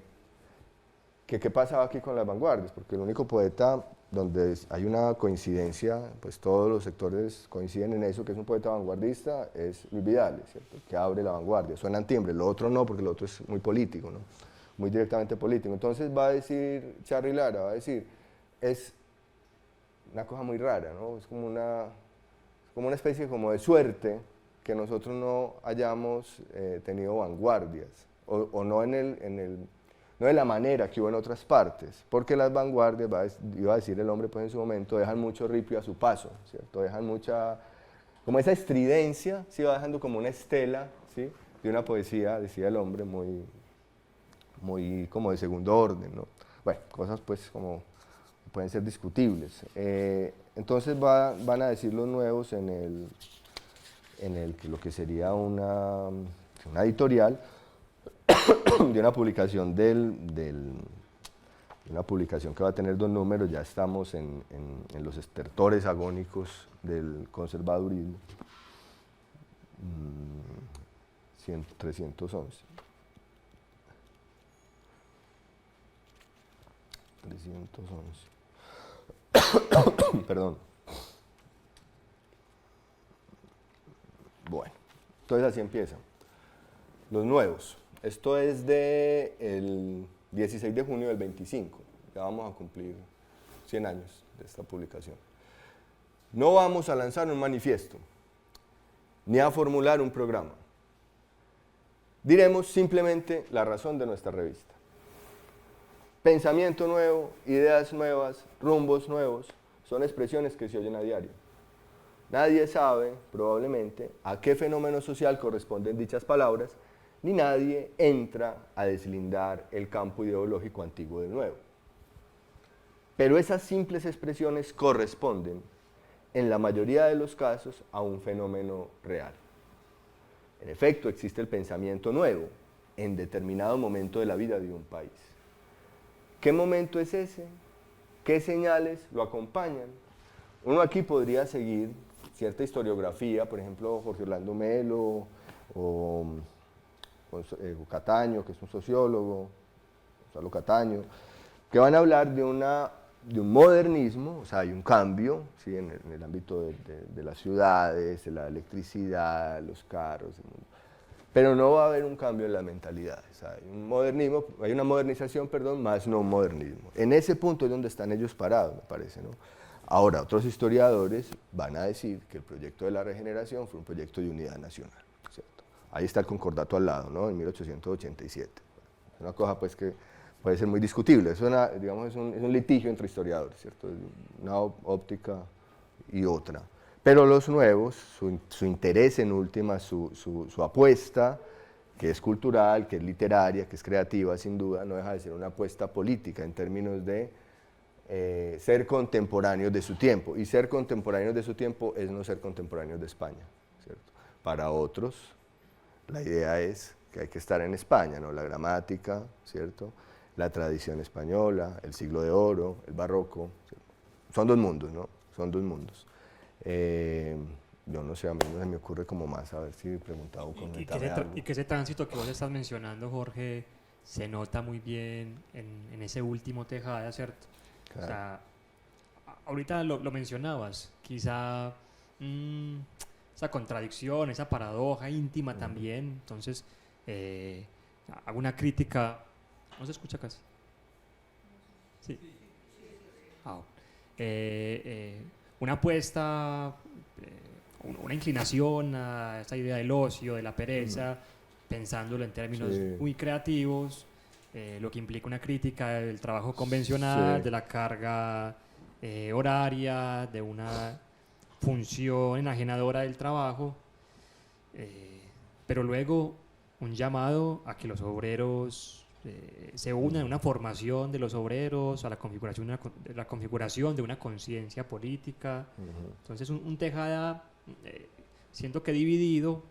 pasaba aquí con las vanguardias, porque el único poeta donde hay una coincidencia, pues todos los sectores coinciden en eso, que es un poeta vanguardista, es Luis Vidales, ¿cierto? Que abre la vanguardia, suena en timbre, lo otro no, porque lo otro es muy político, ¿no? Muy directamente político. Entonces va a decir Charri Lara, va a decir, es una cosa muy rara, ¿no? Es como una especie como de suerte que nosotros no hayamos tenido vanguardias, o no no de la manera que hubo en otras partes, porque las vanguardias, iba a decir el hombre pues en su momento, dejan mucho ripio a su paso, ¿cierto? Dejan mucha, como esa estridencia, ¿sí? Va dejando como una estela, ¿sí? De una poesía, decía el hombre, muy como de segundo orden, ¿no? Bueno, cosas pues como pueden ser discutibles. Entonces van a decir los nuevos en lo que sería una editorial de una publicación una publicación que va a tener 2 números, ya estamos en los estertores agónicos del conservadurismo, 311. 311. Perdón. Bueno, entonces así empieza. Los nuevos. Esto es del 16 de junio del 25. Ya vamos a cumplir 100 años de esta publicación. No vamos a lanzar un manifiesto, ni a formular un programa. Diremos simplemente la razón de nuestra revista. Pensamiento nuevo, ideas nuevas, rumbos nuevos, son expresiones que se oyen a diario. Nadie sabe, probablemente, a qué fenómeno social corresponden dichas palabras, ni nadie entra a deslindar el campo ideológico antiguo del nuevo. Pero esas simples expresiones corresponden, en la mayoría de los casos, a un fenómeno real. En efecto, existe el pensamiento nuevo en determinado momento de la vida de un país. ¿Qué momento es ese? ¿Qué señales lo acompañan? Uno aquí podría seguir cierta historiografía, por ejemplo, Jorge Orlando Melo o Cataño, que es un sociólogo, Gonzalo Cataño, que van a hablar de un modernismo, o sea, hay un cambio, ¿sí? en el ámbito de las ciudades, de la electricidad, los carros, pero no va a haber un cambio en la mentalidad. O sea, hay una modernización, más no un modernismo. En ese punto es donde están ellos parados, me parece, ¿no? Ahora, otros historiadores van a decir que el proyecto de la regeneración fue un proyecto de unidad nacional, ¿cierto? Ahí está el concordato al lado, ¿no? En 1887. Es una cosa, pues, que puede ser muy discutible. Es un litigio entre historiadores, ¿cierto? Una óptica y otra. Pero los nuevos, su interés en última, su apuesta, que es cultural, que es literaria, que es creativa, sin duda, no deja de ser una apuesta política en términos de ser contemporáneos de su tiempo. Y ser contemporáneos de su tiempo es no ser contemporáneos de España, ¿cierto? Para otros, la idea es que hay que estar en España, ¿no? La gramática, ¿cierto? La tradición española, el siglo de oro, el barroco, ¿cierto? Son dos mundos, ¿no? Son dos mundos. Yo no sé, a mí no se me ocurre como más, a ver si preguntaba o comentaba algo. Y que ese tránsito que vos estás mencionando, Jorge, se nota muy bien en ese último Tejada, ¿cierto? Claro. O sea, ahorita lo mencionabas, quizá esa contradicción, esa paradoja íntima también. Entonces, hago una crítica. ¿No se escucha casi? Sí. Una apuesta, una inclinación a esa idea del ocio, de la pereza, pensándolo en términos muy creativos, lo que implica una crítica del trabajo convencional, de la carga horaria, de una función enajenadora del trabajo, pero luego un llamado a que los obreros se unan a una formación de los obreros, a la configuración de una conciencia política. Entonces un Tejada, siento que dividido,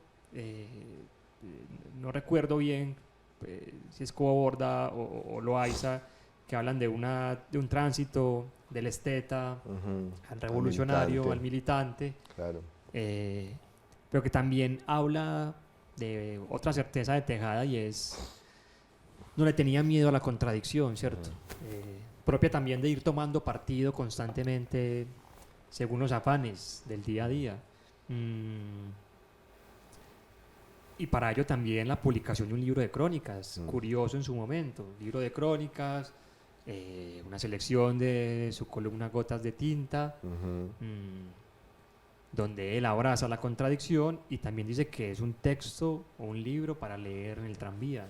no recuerdo bien si es Cobo Borda o Loaiza, que hablan de un tránsito del esteta al revolucionario, al militante, claro. Pero que también habla de otra certeza de Tejada, y es: no le tenía miedo a la contradicción, ¿cierto? Propia también de ir tomando partido constantemente según los afanes del día a día. Y para ello también la publicación de un libro de crónicas, curioso en su momento, libro de crónicas, una selección de su columna Gotas de Tinta, donde él abraza la contradicción y también dice que es un texto o un libro para leer en el tranvía.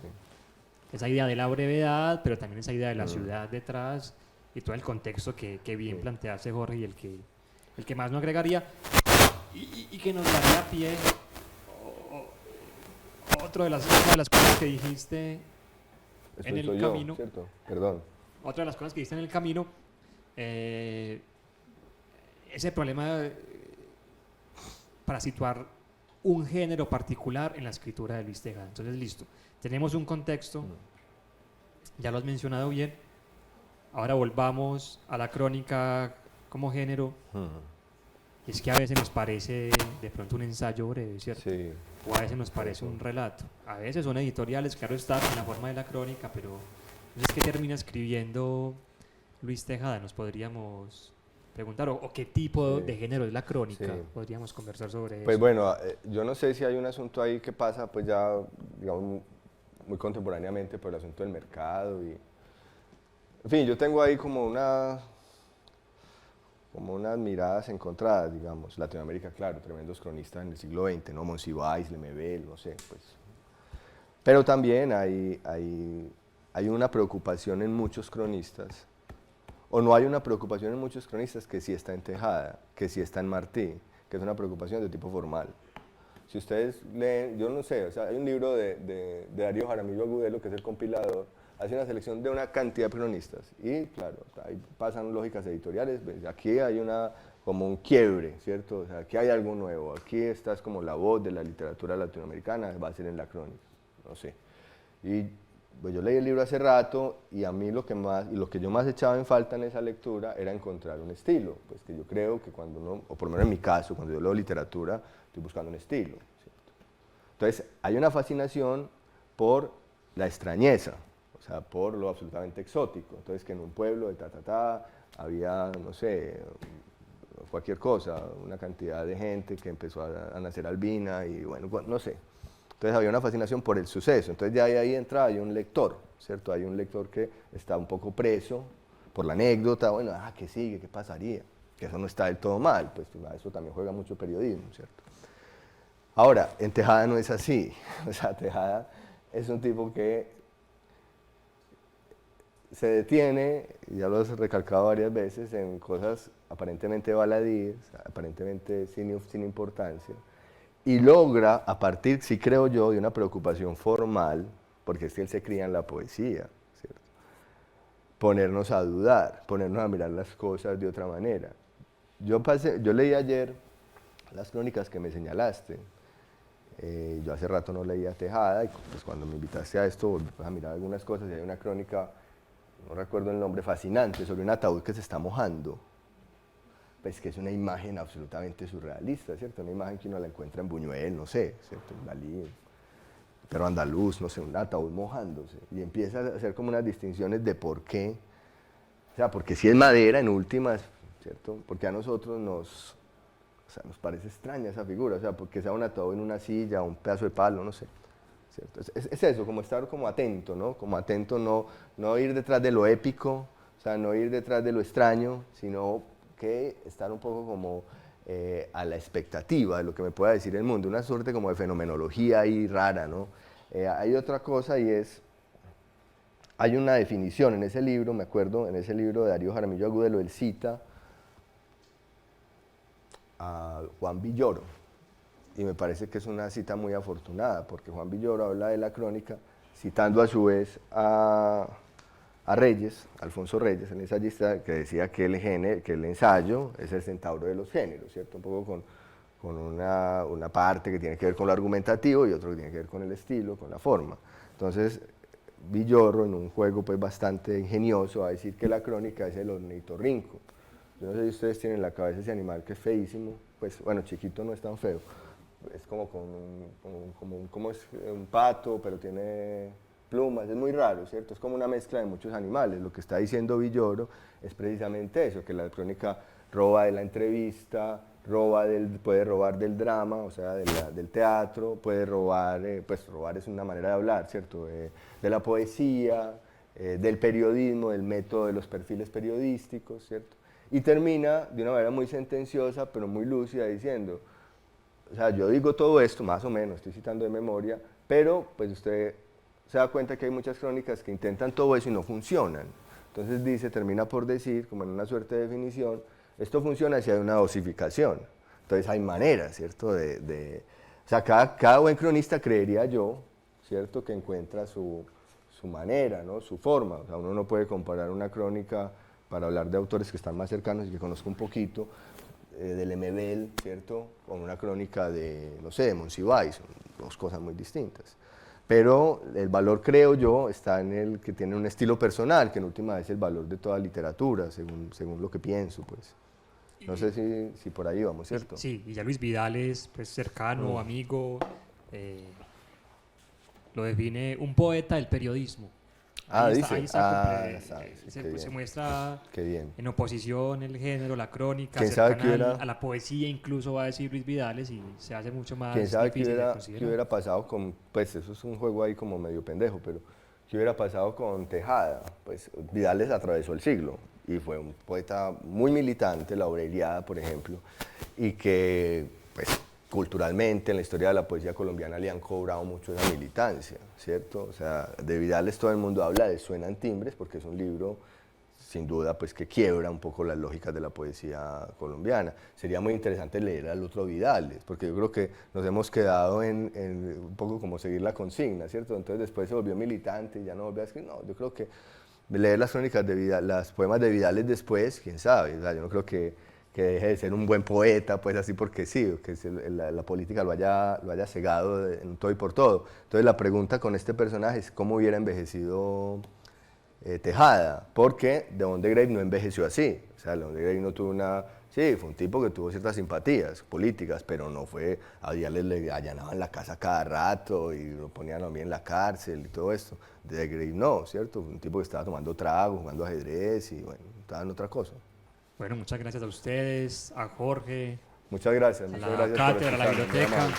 Esa idea de la brevedad, pero también esa idea de la ciudad detrás y todo el contexto que bien planteaste, Jorge, y el que más no agregaría y que nos daría pie otra de las cosas que dijiste en el camino. ¿Cierto? Perdón. Otra de las cosas que dijiste en el camino, ese problema para situar un género particular en la escritura de Luis Tejada. Entonces, listo, tenemos un contexto, ya lo has mencionado bien. Ahora volvamos a la crónica como género. Y es que a veces nos parece de pronto un ensayo breve, ¿cierto? Sí. O a veces nos parece un relato. A veces son editoriales, claro está, en la forma de la crónica, pero entonces, ¿qué termina escribiendo Luis Tejada? Nos podríamos preguntar, o qué tipo de género es la crónica. Podríamos conversar sobre eso. Pues bueno, yo no sé si hay un asunto ahí que pasa, pues ya, digamos, muy contemporáneamente por el asunto del mercado. En fin, yo tengo ahí como unas miradas encontradas, digamos. Latinoamérica, claro, tremendos cronistas en el siglo XX, ¿no? Monsiváis, Lemebel, no sé, pues. Pero también hay una preocupación en muchos cronistas, o no hay una preocupación en muchos cronistas que sí está en Tejada, que sí está en Martí, que es una preocupación de tipo formal. Si ustedes leen, yo no sé, o sea, hay un libro de Darío Jaramillo Agudelo, que es el compilador, hace una selección de una cantidad de cronistas, y claro, ahí pasan lógicas editoriales, aquí hay como un quiebre, ¿cierto? O sea, aquí hay algo nuevo, aquí esta es como la voz de la literatura latinoamericana, va a ser en la crónica, no sé. Y pues yo leí el libro hace rato, y a mí lo que yo más echaba en falta en esa lectura era encontrar un estilo, pues que yo creo que cuando uno, o por lo menos en mi caso, cuando yo leo literatura, estoy buscando un estilo, ¿cierto? Entonces, hay una fascinación por la extrañeza, o sea, por lo absolutamente exótico. Entonces, que en un pueblo de había, no sé, cualquier cosa, una cantidad de gente que empezó a nacer albina y bueno, no sé. Entonces había una fascinación por el suceso. Entonces ya ahí entra, hay un lector, ¿cierto? Hay un lector que está un poco preso por la anécdota, bueno, ¿qué sigue? ¿Qué pasaría? Que eso no está del todo mal, pues a eso también juega mucho periodismo, ¿cierto? Ahora, en Tejada no es así. O sea, Tejada es un tipo que se detiene, ya lo he recalcado varias veces, en cosas aparentemente baladíes, aparentemente sin importancia, y logra, a partir, sí creo yo, de una preocupación formal, porque es que él se cría en la poesía, ¿cierto? Ponernos a dudar, ponernos a mirar las cosas de otra manera. Yo leí ayer las crónicas que me señalaste. Yo hace rato no leía Tejada, y pues cuando me invitaste a esto volví a mirar algunas cosas, y hay una crónica, no recuerdo el nombre, fascinante, sobre un ataúd que se está mojando. Pues que es una imagen absolutamente surrealista, ¿cierto? Una imagen que uno la encuentra en Buñuel, no sé, ¿cierto? En Dalí, pero andaluz, no sé, un ataúd mojándose. Y empieza a hacer como unas distinciones de por qué. O sea, porque si es madera en últimas, ¿cierto? Porque a nosotros nos parece extraña esa figura, o sea, porque sea un ataúd en una silla, un pedazo de palo, no sé. ¿Cierto? Es eso, como estar como atento, ¿no? Como atento, no ir detrás de lo épico, o sea, no ir detrás de lo extraño, sino que estar un poco como a la expectativa de lo que me pueda decir el mundo, una suerte como de fenomenología ahí rara, ¿no? Hay otra cosa y hay una definición en ese libro, me acuerdo, en ese libro de Darío Jaramillo Agudelo, él cita a Juan Villoro, y me parece que es una cita muy afortunada, porque Juan Villoro habla de la crónica, citando a su vez a Reyes, Alfonso Reyes, el ensayista, que decía que el ensayo es el centauro de los géneros, ¿cierto? Un poco con una parte que tiene que ver con lo argumentativo y otro que tiene que ver con el estilo, con la forma. Entonces, Villoro, en un juego pues bastante ingenioso, va a decir que la crónica es el ornitorrinco. Yo no sé si ustedes tienen en la cabeza ese animal que es feísimo, pues bueno, chiquito no es tan feo, es como es un pato, pero tiene plumas, es muy raro, ¿cierto? Es como una mezcla de muchos animales. Lo que está diciendo Villoro es precisamente eso, que la crónica roba de la entrevista, puede robar del drama, o sea, del teatro, puede robar, pues robar es una manera de hablar, ¿cierto? De la poesía, del periodismo, del método de los perfiles periodísticos, ¿cierto? Y termina de una manera muy sentenciosa, pero muy lúcida, diciendo, o sea, yo digo todo esto, más o menos, estoy citando de memoria, pero pues usted se da cuenta que hay muchas crónicas que intentan todo eso y no funcionan. Entonces termina por decir, como en una suerte de definición, esto funciona si hay una dosificación. Entonces hay maneras, ¿cierto? O sea, cada buen cronista, creería yo, ¿cierto? Que encuentra su manera, ¿no? Su forma. O sea, uno no puede comparar una crónica, para hablar de autores que están más cercanos y que conozco un poquito, del Lemebel, ¿cierto? Con una crónica de, no sé, de Monsiváis, son dos cosas muy distintas. Pero el valor, creo yo, está en el que tiene un estilo personal, que en última es el valor de toda literatura, según lo que pienso, pues. No sé si por ahí vamos, ¿cierto? Sí, y ya Luis Vidal es pues, cercano, amigo, lo define un poeta del periodismo. Dice. Se muestra qué bien. en oposición el género, la crónica, cercana a la poesía, incluso va a decir Luis Vidales, y se hace mucho más ¿Quién sabe difícil de qué considerar. hubiera pasado con, pues eso es un juego ahí como medio pendejo, pero qué hubiera pasado con Tejada? Pues Vidales atravesó el siglo y fue un poeta muy militante, la Aureliada, por ejemplo, y que pues culturalmente en la historia de la poesía colombiana le han cobrado mucho esa militancia, ¿cierto? O sea, de Vidales todo el mundo habla de Suenan timbres porque es un libro sin duda, pues que quiebra un poco las lógicas de la poesía colombiana. Sería muy interesante leer al otro Vidales, porque yo creo que nos hemos quedado en un poco como seguir la consigna, ¿cierto? Entonces después se volvió militante y ya no volvió a escribir. No, yo creo que leer las crónicas de Vidal, los poemas de Vidales después, quién sabe, o sea, yo no creo que deje de ser un buen poeta, pues así porque sí, o que la política lo haya cegado en todo y por todo. Entonces la pregunta con este personaje es cómo hubiera envejecido Tejada, porque León de Grave no envejeció así, o sea, León de Grave no tuvo una, sí, fue un tipo que tuvo ciertas simpatías políticas, pero no fue, a Vidales le allanaban la casa cada rato y lo ponían a mí en la cárcel y todo esto. De Grave no, ¿cierto? Un tipo que estaba tomando trago, jugando ajedrez y bueno, estaba en otra cosa. Bueno, muchas gracias a ustedes, a Jorge, Muchas gracias a por la cátedra, a la escucharme, muy biblioteca. amable.